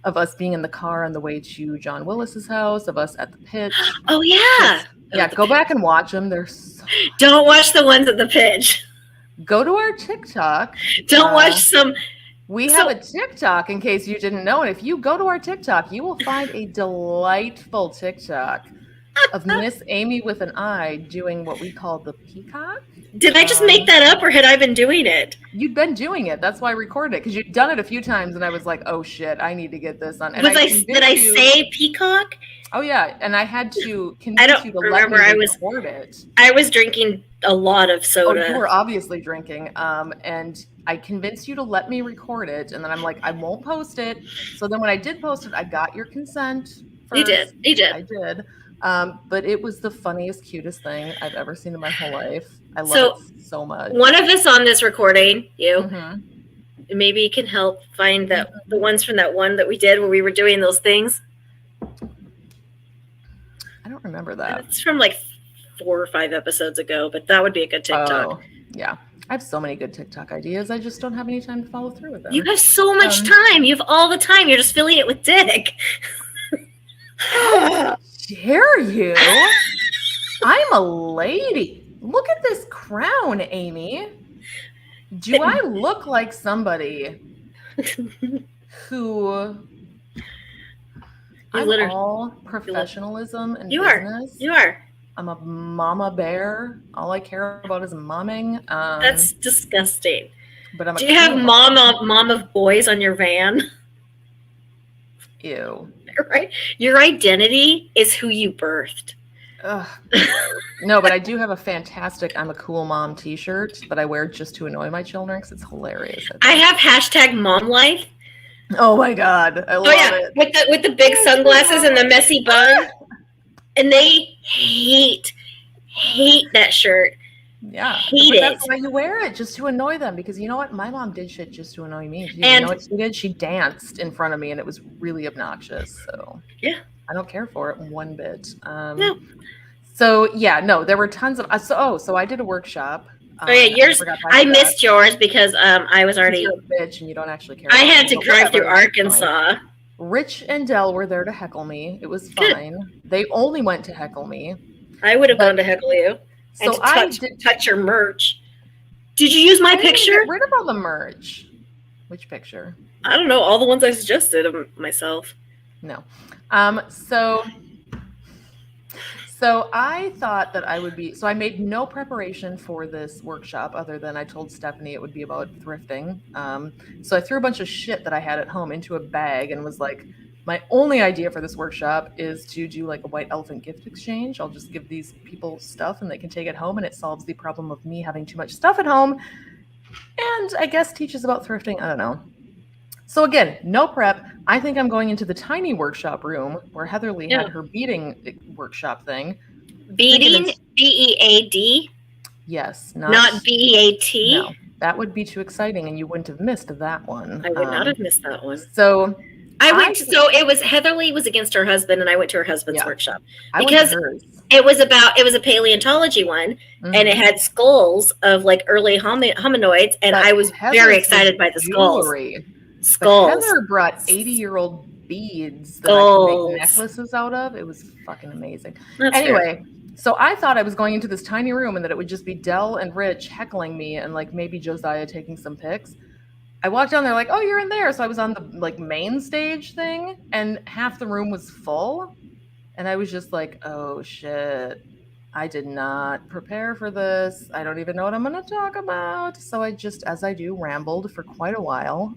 Of us being in the car on the way to John Willis's house, of us at the pitch. Oh, yeah. Go back and watch them. They're so... Don't watch the ones at the pitch. Go to our TikTok. Don't watch some... We have a TikTok, in case you didn't know. And if you go to our TikTok, you will find a delightful TikTok of Miss Amy with an I doing what we call the peacock. Did I just make that up, or had I been doing it? You'd been doing it. That's why I recorded it, because you'd done it a few times, and I was like, oh, shit, I need to get this on. And did I say peacock? Oh, yeah. And I had to convince you to let me record it. I was drinking a lot of soda. Oh, you were obviously drinking. And I convinced you to let me record it. And then I'm like, I won't post it. So then when I did post it, I got your consent first. You did. I did. But it was the funniest, cutest thing I've ever seen in my whole life. I love it so much. One of us on this recording, you, maybe you can help find the ones from that one that we did where we were doing those things. I don't remember that. It's from like 4 or 5 episodes ago, but that would be a good TikTok. Oh, yeah. I have so many good TikTok ideas. I just don't have any time to follow through with them. You have so much time. You have all the time. You're just filling it with dick. Dare you? I'm a lady. Look at this crown, Amy. Do I look like somebody who... I'm all professionalism and business. You are. I'm a mama bear. All I care about is momming. That's disgusting. But do you have mom of boys on your van? Ew. Right? Your identity is who you birthed. Ugh. No, but I do have a fantastic I'm a cool mom t-shirt that I wear just to annoy my children because it's hilarious. I have #momlife. Oh my God. I love it. With the big sunglasses and the messy bun. And they hate that shirt. Yeah. Hate it. That's why you wear it, just to annoy them. Because you know what? My mom did shit just to annoy me. You know what she did? She danced in front of me and it was really obnoxious. So yeah. I don't care for it one bit. No. So yeah, no, there were tons of so I did a workshop. Yours. I missed yours because I was already a bitch and you don't actually care. I had to drive through Arkansas. Rich and Dell were there to heckle me. It was fine. Good. They only went to heckle me. I would have gone to heckle you. So I did touch your merch. Did you use my picture? Get rid of all the merch. Which picture? I don't know. All the ones I suggested of myself. No. So I thought that I would be, so I made no preparation for this workshop other than I told Stephanie it would be about thrifting. So I threw a bunch of shit that I had at home into a bag and was like, my only idea for this workshop is to do like a white elephant gift exchange. I'll just give these people stuff and they can take it home, and it solves the problem of me having too much stuff at home. And I guess teaches about thrifting. I don't know. So again, no prep. I think I'm going into the tiny workshop room where Heatherly had her beading workshop thing. Beading? B-E-A-D? Yes. Not B-E-A-T? No, that would be too exciting, and you wouldn't have missed that one. I would not have missed that one. So so it was Heatherly was against her husband, and I went to her husband's workshop because it was a paleontology one, and it had skulls of like early hominoids, and I was very excited by the skulls. But Heather brought 80-year-old beads that I could make necklaces out of. It was fucking amazing. Anyway, so I thought I was going into this tiny room and that it would just be Dell and Rich heckling me and like maybe Josiah taking some pics. I walked down there like, oh, you're in there. So I was on the like main stage thing, and half the room was full. And I was just like, oh shit, I did not prepare for this. I don't even know what I'm going to talk about. So I just, as I do, rambled for quite a while.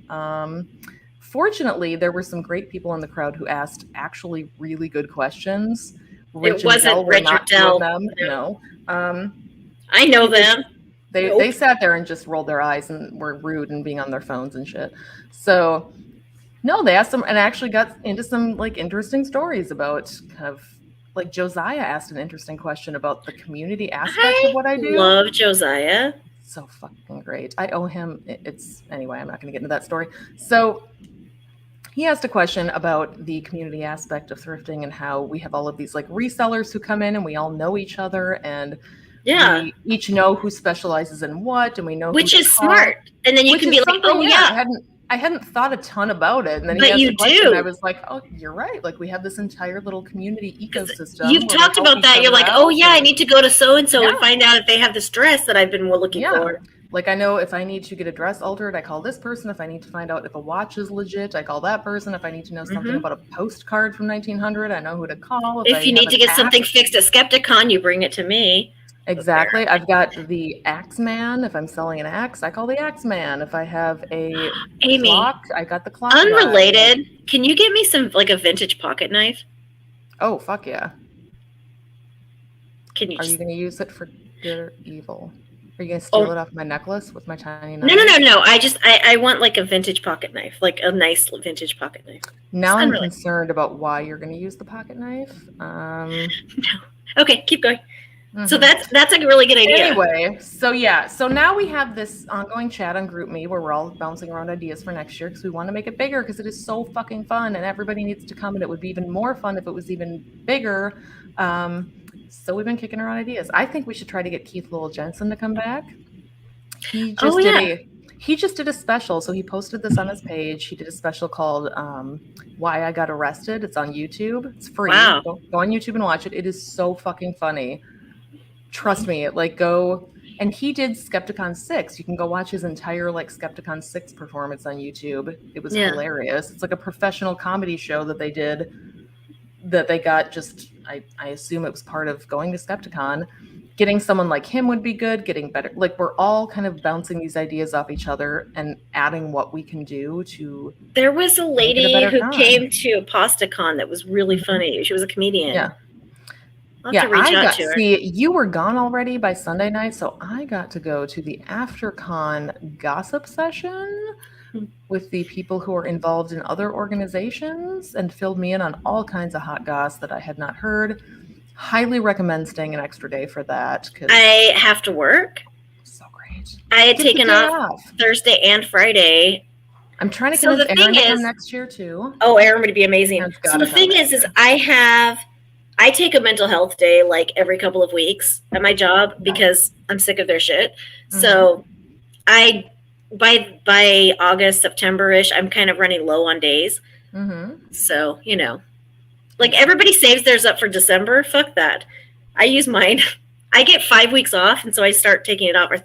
Fortunately, there were some great people in the crowd who asked actually really good questions. It wasn't Richard Dell. No. I know them. They sat there and just rolled their eyes and were rude and being on their phones and shit. So no, they asked them and actually got into some like interesting stories about kind of like Josiah asked an interesting question about the community aspect of what I do. Love Josiah. So fucking great. I owe him. Anyway, I'm not going to get into that story. So he asked a question about the community aspect of thrifting and how we have all of these like resellers who come in and we all know each other and we each know who specializes in what, and we know which is smart. And then you can be like, oh yeah. I hadn't thought a ton about it. And then but he you do. And I was like, oh, you're right. Like we have this entire little community ecosystem. You've talked about that. You're like, oh yeah, I need to go to so-and-so and find out if they have this dress that I've been looking for. Like I know if I need to get a dress altered, I call this person. If I need to find out if a watch is legit, I call that person. If I need to know something about a postcard from 1900, I know who to call. If you need to get something fixed at Skepticon, you bring it to me. Exactly. I've got the axe man. If I'm selling an axe, I call the axe man. If I have a clock, I got the clock. Unrelated. Guy. Can you get me some like a vintage pocket knife? Oh fuck yeah. Can you? Are you going to use it for good or evil? Are you going to steal it off my necklace with my tiny knife? No. I want like a vintage pocket knife, like a nice vintage pocket knife. Now I'm concerned about why you're going to use the pocket knife. No. Okay, keep going. Mm-hmm. So that's a really good idea. Anyway, so now we have this ongoing chat on GroupMe where we're all bouncing around ideas for next year because we want to make it bigger because it is so fucking fun and everybody needs to come, and it would be even more fun if it was even bigger. So we've been kicking around ideas. I think we should try to get Keith Lowell Jensen to come back. He just did a special. So he posted this on his page. He did a special called Why I Got Arrested. It's on YouTube. It's free. Wow. Go on YouTube and watch it. It is so fucking funny. Trust me, go. And he did Skepticon 6. You can go watch his entire Skepticon 6 performance on YouTube. It was hilarious. It's like a professional comedy show that they did that they got just, I assume it was part of going to Skepticon. Getting someone like him would be good, getting better. We're all kind of bouncing these ideas off each other and adding what we can do to. There was a lady who came to PastaCon that was really funny. She was a comedian. Yeah. I'll have to reach out to her. See, you were gone already by Sunday night, so I got to go to the AfterCon gossip session with the people who are involved in other organizations and filled me in on all kinds of hot goss that I had not heard. Highly recommend staying an extra day for that. I have to work. So great. I had taken off Thursday and Friday. I'm trying to convince Aaron to come next year too. Oh, Aaron would be amazing. So the thing is I take a mental health day every couple of weeks at my job because I'm sick of their shit. Mm-hmm. So by August, September-ish, I'm kind of running low on days. Mm-hmm. So, everybody saves theirs up for December. Fuck that. I use mine. I get 5 weeks off, and so I start taking it off for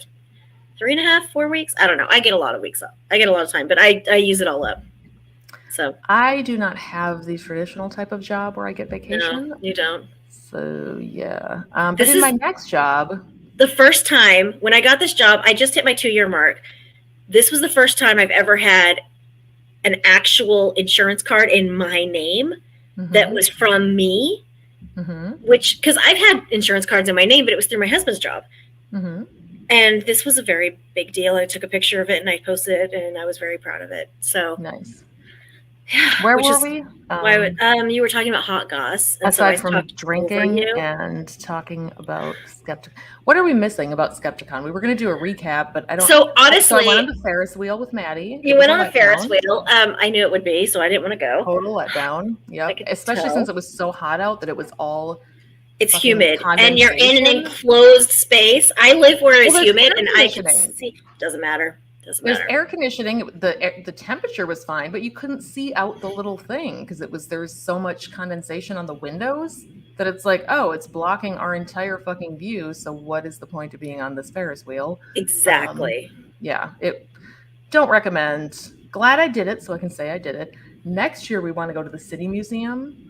3.5, 4 weeks. I don't know. I get a lot of weeks off. I get a lot of time, but I use it all up. So I do not have the traditional type of job where I get vacation. No, you don't. So yeah. But in my next job, the first time when I got this job, I just hit my 2-year mark. This was the first time I've ever had an actual insurance card in my name that was from me, which, because I've had insurance cards in my name, but it was through my husband's job. And this was a very big deal. I took a picture of it and I posted it, and I was very proud of it. So nice. Where were we? You were talking about hot goss. Aside from drinking and talking about Skepticon. What are we missing about Skepticon? We were going to do a recap, but I don't. So honestly, I went on the Ferris wheel with Maddie. You went on a Ferris wheel. I knew it would be, so I didn't want to go. Total letdown. Yep. Especially since it was so hot out that it was all. It's humid, and you're in an enclosed space. I live where it's humid, and I can see. Doesn't matter. There's air conditioning. The temperature was fine, but you couldn't see out the little thing because there's so much condensation on the windows that it's like, oh, it's blocking our entire fucking view. So what is the point of being on this Ferris wheel? Exactly. Don't recommend. Glad I did it, so I can say I did it. Next year we want to go to the City Museum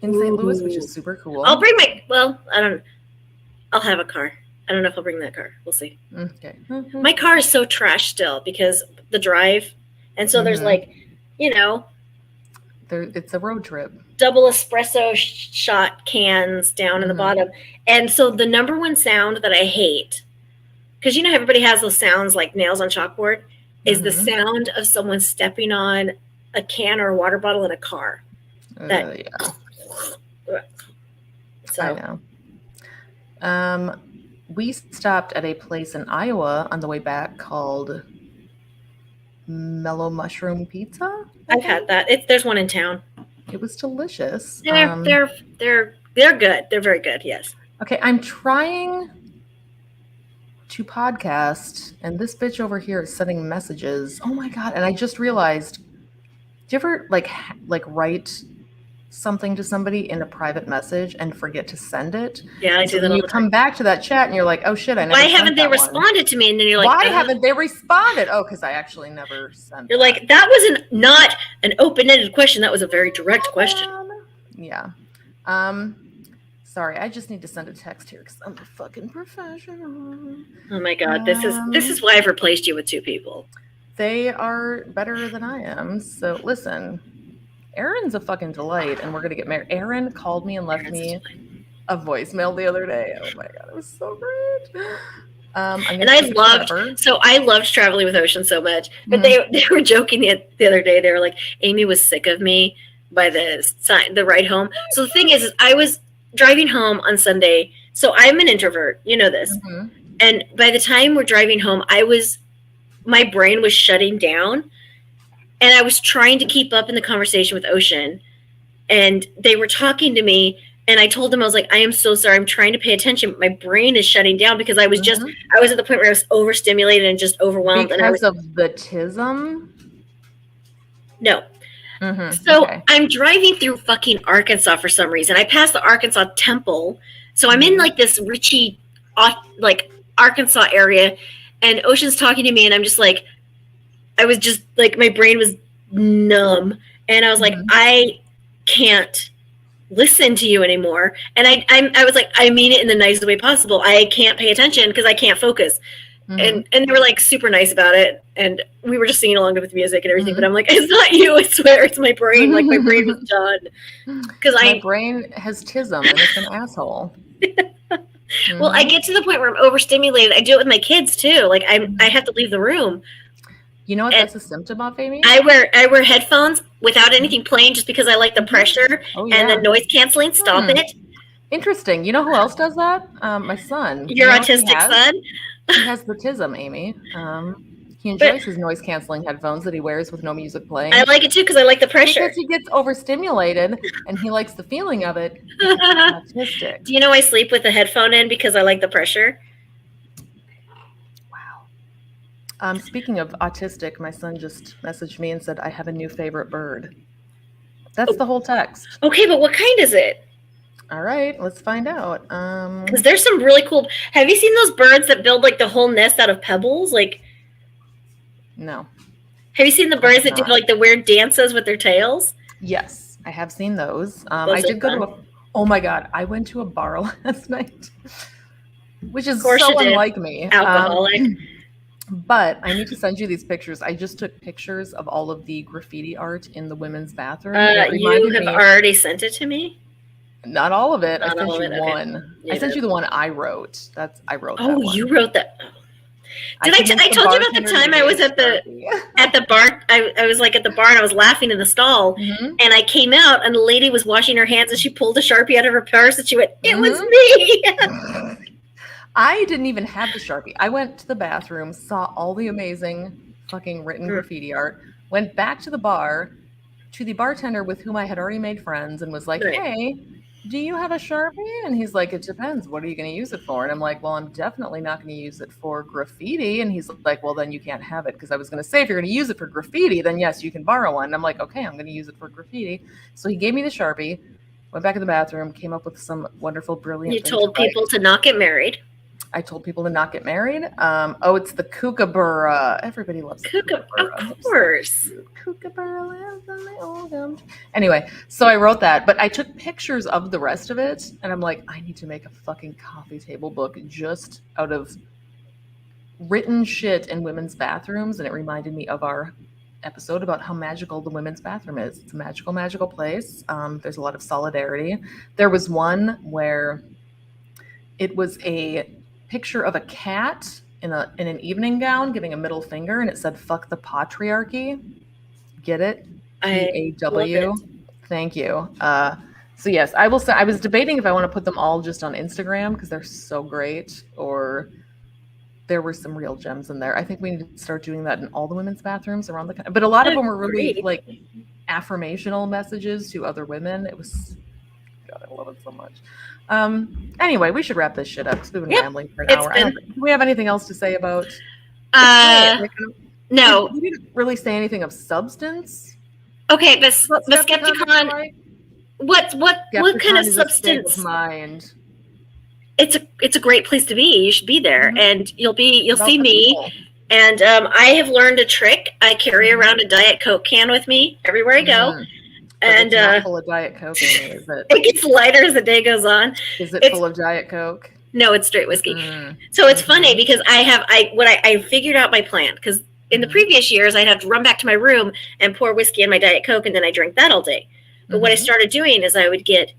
in St. Louis, which is super cool. I'll bring I'll have a car. I don't know if I'll bring that car. We'll see. Okay. My car is so trash still because the drive. And so there's it's a road trip. Double espresso shot cans down in the bottom. And so the number one sound that I hate, because everybody has those sounds like nails on chalkboard, is the sound of someone stepping on a can or a water bottle in a car. So I know. We stopped at a place in Iowa on the way back called Mellow Mushroom Pizza. I've had that. There's one in town. It was delicious. They're good. They're very good. Yes. Okay, I'm trying to podcast, and this bitch over here is sending messages. Oh my god! And I just realized, do you ever like write something to somebody in a private message and forget to send it? Yeah, I do that all the time. You come back to that chat and you're like, oh shit, I never Why haven't they responded to me? And then you're like, why haven't they responded? Oh, because I actually never sent You're like, that was not an open-ended question. That was a very direct question. Yeah. Sorry, I just need to send a text here because I'm a fucking professional. Oh my god, this is why I've replaced you with two people. They are better than I am. So listen. Aaron's a fucking delight, and we're gonna get married. Aaron called me and left me a voicemail the other day. Oh my god, it was so great. I loved traveling with Ocean so much. But they were joking the other day. They were like, Amy was sick of me by the ride home. So the thing is I was driving home on Sunday. So I'm an introvert, you know this. And by the time we're driving home, my brain was shutting down. And I was trying to keep up in the conversation with Ocean, and they were talking to me, and I told them, I was like, I am so sorry. I'm trying to pay attention, but my brain is shutting down because I was I was at the point where I was overstimulated and just overwhelmed. Because of the tism? No. So I'm driving through fucking Arkansas for some reason. I passed the Arkansas Temple. So I'm in like this Richie, like Arkansas area, and Ocean's talking to me, and I'm just like, I was just like, my brain was numb, and I was like, I can't listen to you anymore. And I was like, I mean it in the nicest way possible. I can't pay attention because I can't focus. And they were like super nice about it, and we were just singing along with the music and everything. But I'm like, it's not you, I swear, it's my brain. Like my brain was done because my brain has tism and it's an asshole. Well, I get to the point where I'm overstimulated. I do it with my kids too. Like I have to leave the room. You know what that's a symptom of, Amy? I wear headphones without anything playing just because I like the pressure and the noise canceling. Stop it. Interesting. You know who else does that? My son. Your autistic son? He has the tism, Amy. He enjoys his noise canceling headphones that he wears with no music playing. I like it too because I like the pressure. Because he gets overstimulated and he likes the feeling of it. He's autistic. Do you know I sleep with a headphone in because I like the pressure? Speaking of autistic, my son just messaged me and said, I have a new favorite bird. That's the whole text. Okay, but what kind is it? All right, let's find out. Because there's some really cool... Have you seen those birds that build like the whole nest out of pebbles? Like, no. Have you seen the birds that do like the weird dances with their tails? Yes, I have seen those. I did go to oh my God, I went to a bar last night, which is so unlike me. Alcoholic. But I need to send you these pictures. I just took pictures of all of the graffiti art in the women's bathroom. You have already sent it to me? Not all of it. Not I sent you one. Okay. I sent you the one I wrote. I wrote that one. You wrote that. I told you about the time I was at the bar? I was like at the bar and I was laughing in the stall, and I came out and the lady was washing her hands and she pulled a Sharpie out of her purse and she went, "It was me." I didn't even have the Sharpie. I went to the bathroom, saw all the amazing fucking written graffiti art, went back to the bar, to the bartender with whom I had already made friends, and was like, "Hey, do you have a Sharpie?" And he's like, "It depends. What are you going to use it for?" And I'm like, "Well, I'm definitely not going to use it for graffiti." And he's like, "Well, then you can't have it." Because I was going to say, if you're going to use it for graffiti, then yes, you can borrow one. And I'm like, "Okay, I'm going to use it for graffiti." So he gave me the Sharpie, went back in the bathroom, came up with some wonderful, brilliant. You told people to not get married. I told people to not get married. It's the kookaburra. Everybody loves kookaburra. Of course. Kookaburra lives in the old. Anyway, so I wrote that, but I took pictures of the rest of it, and I'm like, I need to make a fucking coffee table book just out of written shit in women's bathrooms, and it reminded me of our episode about how magical the women's bathroom is. It's a magical, magical place. There's a lot of solidarity. There was one where it was a picture of a cat in an evening gown giving a middle finger, and it said "fuck the patriarchy." Get it? PAW. Thank you. So yes, I will say I was debating if I want to put them all just on Instagram because they're so great, or there were some real gems in there. I think we need to start doing that in all the women's bathrooms around the country. But a lot of them were really like affirmational messages to other women. It was, God, I love it so much. Anyway, we should wrap this shit up because we've been rambling for an hour. Do we have anything else to say about? No. We didn't really say anything of substance. Okay, but Skepticon. What kind of substance? Mind. It's a great place to be. You should be there, and you'll see me. People. And I have learned a trick. I carry around a Diet Coke can with me everywhere I go. And it's not full of Diet Coke, Amy, is it? It gets lighter as the day goes on. Is it full of Diet Coke? No, it's straight whiskey. So it's funny because I figured out my plan, because in the previous years I'd have to run back to my room and pour whiskey in my Diet Coke, and then I drink that all day. But what I started doing is I would get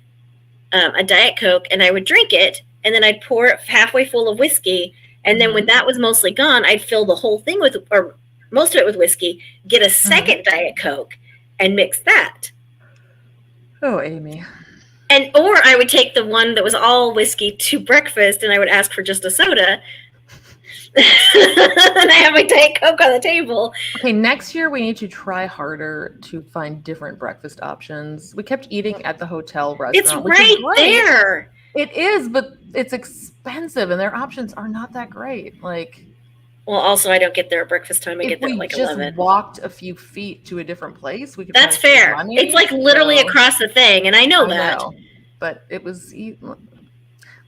a Diet Coke and I would drink it, and then I'd pour it halfway full of whiskey, and then when that was mostly gone, I'd fill the whole thing or most of it with whiskey, get a second Diet Coke, and mix that. Oh, Amy. Or I would take the one that was all whiskey to breakfast, and I would ask for just a soda. And I have my Diet Coke on the table. Okay, next year we need to try harder to find different breakfast options. We kept eating at the hotel restaurant. It's right there. It is, but it's expensive, and their options are not that great. Well, also, I don't get there at breakfast time. I get there at 11. If we just walked a few feet to a different place, we could. That's fair. It's literally across the thing, and I know that. But it was.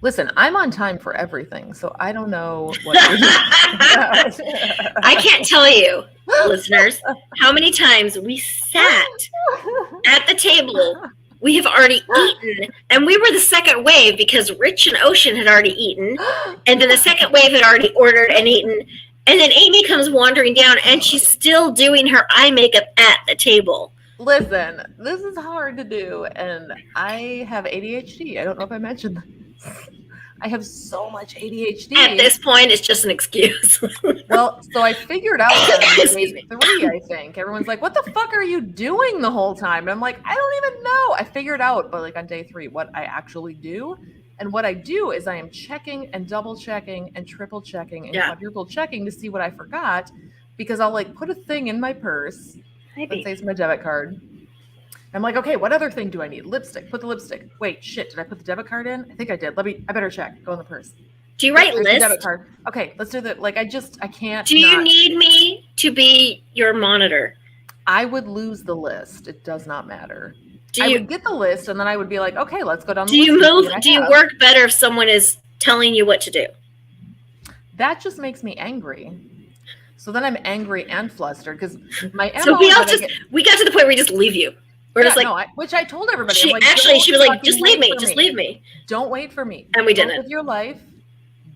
Listen, I'm on time for everything, so I don't know what you're talking about. I can't tell you, listeners, how many times we sat at the table. We have already eaten, and we were the second wave because Rich and Ocean had already eaten, and then the second wave had already ordered and eaten, and then Amy comes wandering down, and she's still doing her eye makeup at the table. Listen, this is hard to do, and I have ADHD. I don't know if I mentioned that. I have so much ADHD. At this point, it's just an excuse. Well, so I figured out on day 3, I think. Everyone's like, what the fuck are you doing the whole time? And I'm like, I don't even know. I figured out, but on day 3, what I actually do. And what I do is I am checking and double checking and triple checking and quadruple checking to see what I forgot, because I'll put a thing in my purse. Let's say it's my debit card. I'm like, okay, what other thing do I need? Lipstick. Put the lipstick. Wait, shit. Did I put the debit card in? I think I did. I better check. Go in the purse. Do you write lists? Debit card. Okay, let's do that. I can't. Do you need me to be your monitor? I would lose the list. It does not matter. I would get the list, and then I would be like, okay, let's go down the list. Do you work better if someone is telling you what to do? That just makes me angry. So then I'm angry and flustered because my MO. So we got to the point where we just leave you. We're just which I told everybody. She was like, just leave me. Just leave me. Don't wait for me. And we didn't. With your life.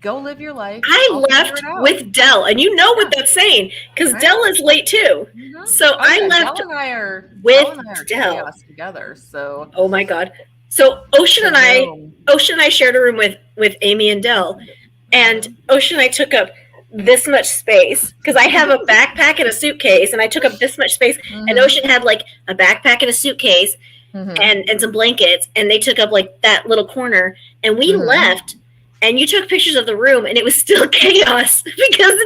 Go live your life. I I'll figure left it out. with Dell, and you know what that's saying, because Right. Dell is late too. Mhm. So I yeah, left Dell and I are with Dell. chaos together. So Oh my god! So Ocean and I shared a room with Amy and Dell, and Ocean and I took up this much space because I have a backpack and a suitcase, and I took up this much space, and Ocean had like a backpack and a suitcase and some blankets, and they took up like that little corner, and we left. And you took pictures of the room, and it was still chaos because.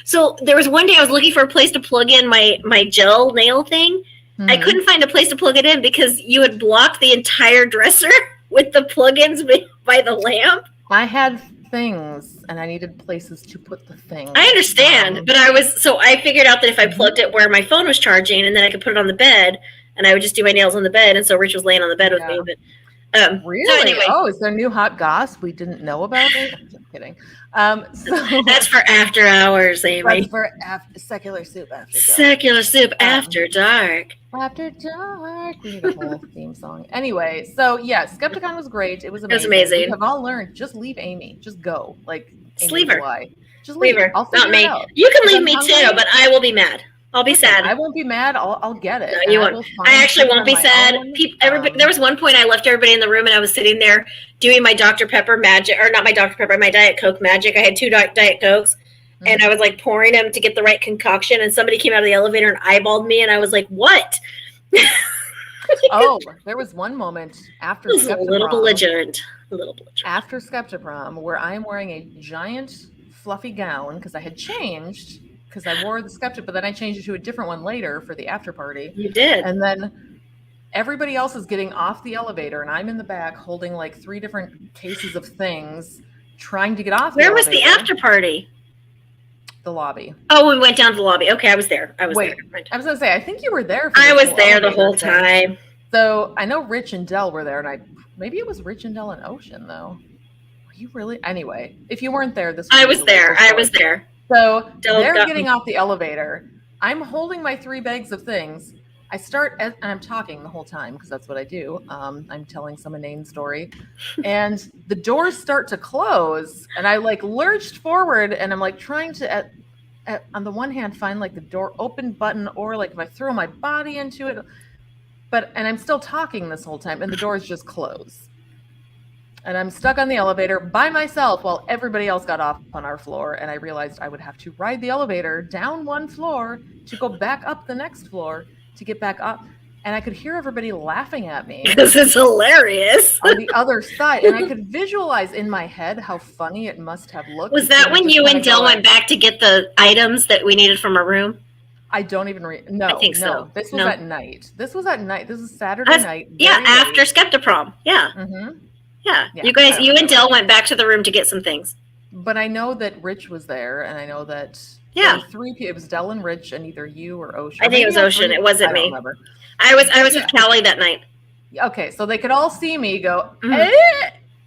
So there was one day I was looking for a place to plug in my gel nail thing. I couldn't find a place to plug it in because you had blocked the entire dresser with the plugins by the lamp. I had things, and I needed places to put the things. I understand, but I figured out that if I plugged it where my phone was charging, and then I could put it on the bed, and I would just do my nails on the bed, and so Rich was laying on the bed with me. But really? So anyway. Oh, is there new hot goss we didn't know about it? I'm just kidding. So that's for after hours, Amy. That's for secular soup after dark. Secular soup after dark. After dark. We need a whole theme song. Anyway, so yeah, Skepticon was great. It was amazing. It was amazing. We have all learned, just leave Amy. Just go. Like, just leave her. Just leave her. I'll not me. You can leave me too, but I will be mad. I'll be sad. I won't be mad. I'll get it. No, you won't. I actually won't be sad. Everybody, there was one point I left everybody in the room, and I was sitting there doing my Dr. Pepper magic, or not my Dr. Pepper, my Diet Coke magic. I had 2 Diet Cokes, and I was like pouring them to get the right concoction, and somebody came out of the elevator and eyeballed me, and I was like, what? Oh, there was one moment after Skeptiprom. A little belligerent. After Skeptiprom, where I am wearing a giant fluffy gown because I had changed. Because I wore the Skeptic, but then I changed it to a different one later for the after party. You did. And then everybody else is getting off the elevator, and I'm in the back holding like 3 different cases of things, trying to get off the elevator. Where was the after party? The lobby. Oh, we went down to the lobby. Okay, I was there. I was going to say, I think you were there. I was there the whole time. So I know Rich and Dell were there, and maybe it was Rich and Dell and Ocean, though. Were you really? Anyway, if you weren't there, I was there. I was there. So they're getting off the elevator. I'm holding my 3 bags of things. I start, and I'm talking the whole time because that's what I do. I'm telling some inane story. And the doors start to close, and I like lurched forward, and I'm like trying to, on the one hand, find like the door open button, or like if I throw my body into it. And I'm still talking this whole time, and the doors just close. And I'm stuck on the elevator by myself while everybody else got off on our floor. And I realized I would have to ride the elevator down 1 floor to go back up the next floor to get back up. And I could hear everybody laughing at me. This is hilarious. On the other side. And I could visualize in my head how funny it must have looked. Was that when you and Dell went back to get the items that we needed from our room? I don't even No, I think so. This was at night. This was Saturday night. Yeah, after Skeptiprom. Yeah. Mm-hmm. Yeah, you and Dell went back to the room to get some things. But I know that Rich was there, and I know that there were 3 people. It was Dell and Rich, and either you or Ocean. I think it was Ocean. It wasn't me. I was with Callie that night. Okay, so they could all see me go, and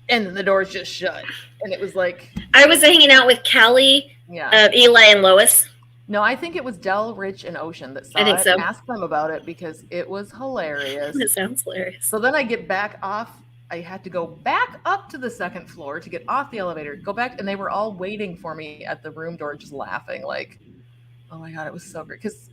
then the doors just shut, and it was like I was hanging out with Callie, Eli, and Lois. No, I think it was Dell, Rich, and Ocean that saw it. So. Ask them about it because it was hilarious. It sounds hilarious. So then I get back off. I had to go back up to the 2nd floor to get off the elevator, go back, and they were all waiting for me at the room door, just laughing like, oh my God, it was so great. Because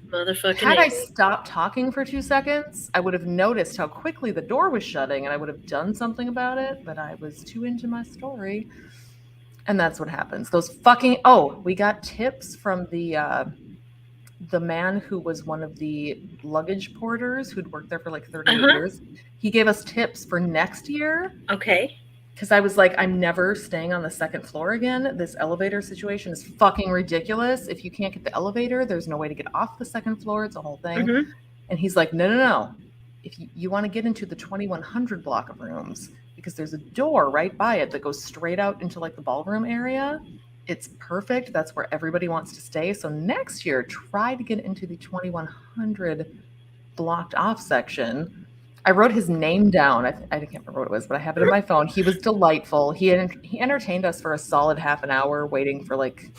had I stopped talking for 2 seconds, I would have noticed how quickly the door was shutting, and I would have done something about it, but I was too into my story. And that's what happens. We got tips from the man who was one of the luggage porters who'd worked there for like 30 years. He gave us tips for next year. Okay. Because I was like, I'm never staying on the 2nd floor again. This elevator situation is fucking ridiculous. If you can't get the elevator, there's no way to get off the 2nd floor. It's a whole thing. And he's like, no. If you want to get into the 2100 block of rooms, because there's a door right by it that goes straight out into like the ballroom area. It's perfect. That's where everybody wants to stay. So next year, try to get into the 2100 blocked off section. I wrote his name down. I can't remember what it was, but I have it on my phone. He was delightful. He entertained us for a solid half an hour waiting for like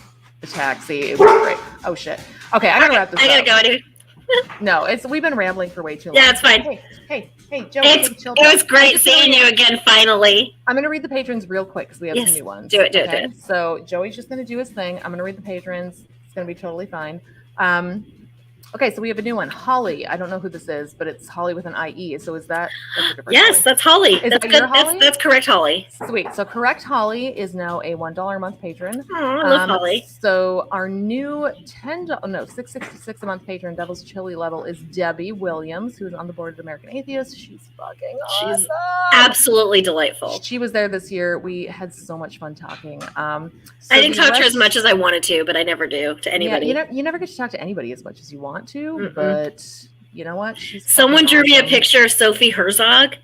the taxi. It was great. Oh shit. Okay, I gotta wrap this up. I gotta go, dude. No, we've been rambling for way too long. Yeah, it's fine. Hey, Joe. It was great seeing you again, finally. I'm going to read the patrons real quick because we have some new ones. Do it. So Joey's just going to do his thing. I'm going to read the patrons. It's going to be totally fine. Okay, so we have a new one. Holly. I don't know who this is, but it's Holly with an IE. So is that a different Yes, Holly? that's Holly. Is that's that good. your Holly? That's correct, Holly. Sweet. So correct Holly is now a $1 a month patron. Oh, I love Holly. So our new $6.66 a month patron, Devil's Chili level, is Debbie Williams, who's on the board of American Atheists. She's fucking awesome. She's absolutely delightful. She was there this year. We had so much fun talking. I didn't talk to her as much as I wanted to, but I never do to anybody. Yeah, you never get to talk to anybody as much as you want to, but you know what? Someone drew me a picture of Sophie Herzog.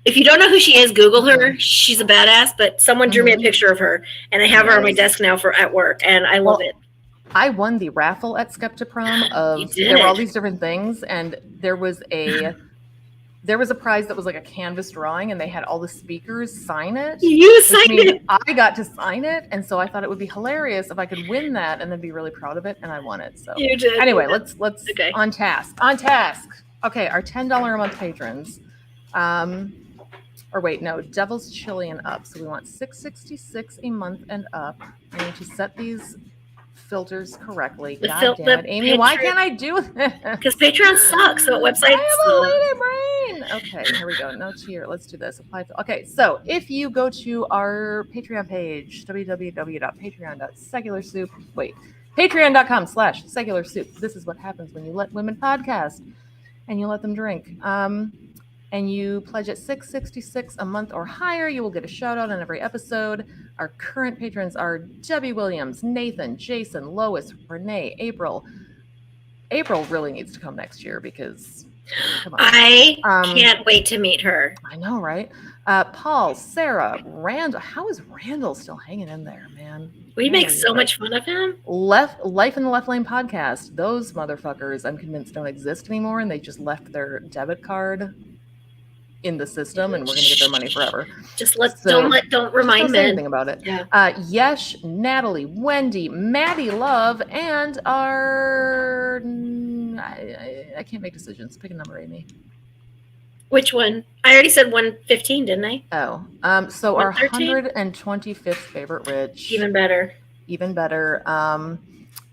If you don't know who she is, Google her. She's a badass, but someone drew me a picture of her, and I have her on my desk now at work, and I love it. I won the raffle at Skepticon there were all these different things, and there was a prize that was like a canvas drawing, and they had all the speakers sign it. You signed it. I got to sign it, and so I thought it would be hilarious if I could win that and then be really proud of it, and I won it. So you did. Anyway, let's on task. Okay, our $10 a month patrons. Devil's Chili and up. So we want $6.66 a month and up. I need to set these filters correctly. God damn it, Amy, why can't I do this? Because Patreon sucks. So websites. I have a lady brain. Okay, here we go. No tier. Let's do this. Okay, so if you go to our Patreon page, patreon.com/secularsoup. This is what happens when you let women podcast and you let them drink. And you pledge at $6.66 a month or higher, you will get a shout out on every episode. Our current patrons are Debbie Williams, Nathan, Jason, Lois, Renee, April. April really needs to come next year because come on. I can't wait to meet her. I know, right? Paul, Sarah, Randall. How is Randall still hanging in there, man? We make so much fun of him. Life in the Left Lane podcast. Those motherfuckers, I'm convinced, don't exist anymore, and they just left their debit card in the system, and we're gonna get their money forever. Don't remind me anything about it. Yeah. Yesh, Natalie, Wendy, Maddie Love, and our I can't make decisions. Pick a number, Amy. Which one? I already said 115, didn't I? Oh, so our 125th favorite Rich. Even better.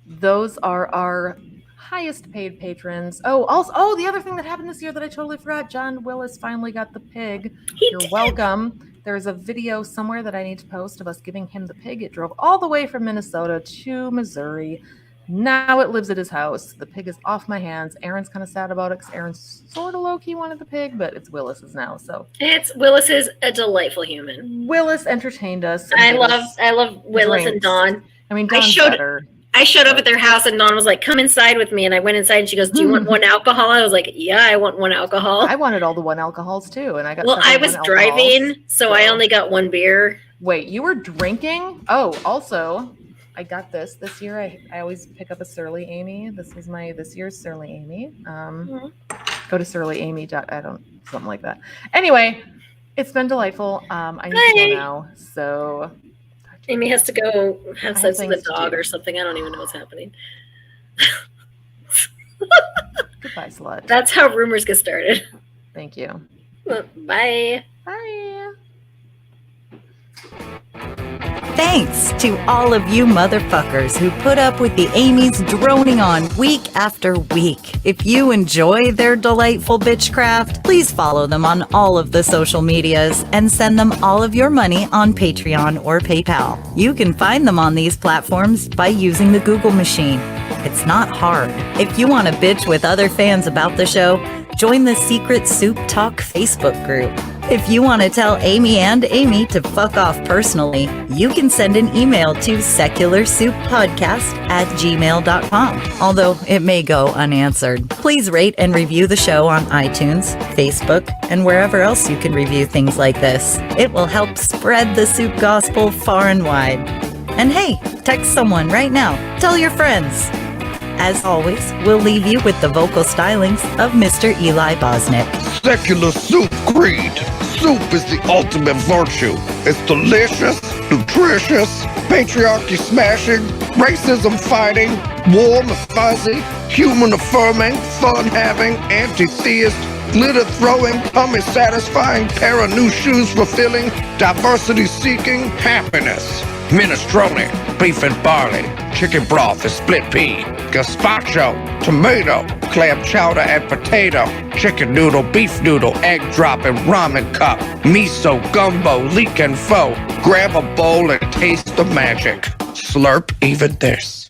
Those are our highest paid patrons. Oh, the other thing that happened this year that I totally forgot, John Willis finally got the pig. You're welcome. There's a video somewhere that I need to post of us giving him the pig. It drove all the way from Minnesota to Missouri. Now it lives at his house. The pig is off my hands. Aaron's kind of sad about it because Aaron sort of low-key wanted the pig, but it's Willis's now. So Willis is a delightful human. Willis entertained us. I love Willis and Dawn. I mean, Dawn's better. I showed up at their house and Dawn was like, come inside with me. And I went inside and she goes, do you want one alcohol? I was like, yeah, I want one alcohol. I wanted all the one alcohols too. And I got I was driving, so I only got one beer. Wait, you were drinking? Oh, also, I got this year. I always pick up a Surly Amy. This was this year's Surly Amy. Go to surlyamy. Something like that. Anyway, it's been delightful. I need to go now. So Amy has to go have sex with a dog or something. I don't even know what's happening. Goodbye, slut. That's how rumors get started. Thank you. Bye. Bye. Thanks to all of you motherfuckers who put up with the Amy's droning on week after week. If you enjoy their delightful bitchcraft, please follow them on all of the social medias and send them all of your money on Patreon or PayPal. You can find them on these platforms by using the Google machine. It's not hard. If you want to bitch with other fans about the show, join the Secret Soup Talk Facebook group. If you want to tell Amy and Amy to fuck off personally, you can send an email to secularsouppodcast@gmail.com, although it may go unanswered. Please rate and review the show on iTunes, Facebook, and wherever else you can review things like this. It will help spread the soup gospel far and wide. And hey, text someone right now. Tell your friends. As always, we'll leave you with the vocal stylings of Mr. Eli Bosnick. Secular soup creed. Soup is the ultimate virtue. It's delicious, nutritious, patriarchy smashing, racism fighting, warm and fuzzy, human-affirming, fun-having, anti-theist, glitter-throwing, tummy-satisfying, pair of new shoes fulfilling, diversity-seeking happiness. Minestrone, beef and barley, chicken broth and split pea, gazpacho, tomato, clam chowder and potato, chicken noodle, beef noodle, egg drop and ramen cup, miso, gumbo, leek and pho. Grab a bowl and taste the magic. Slurp even this.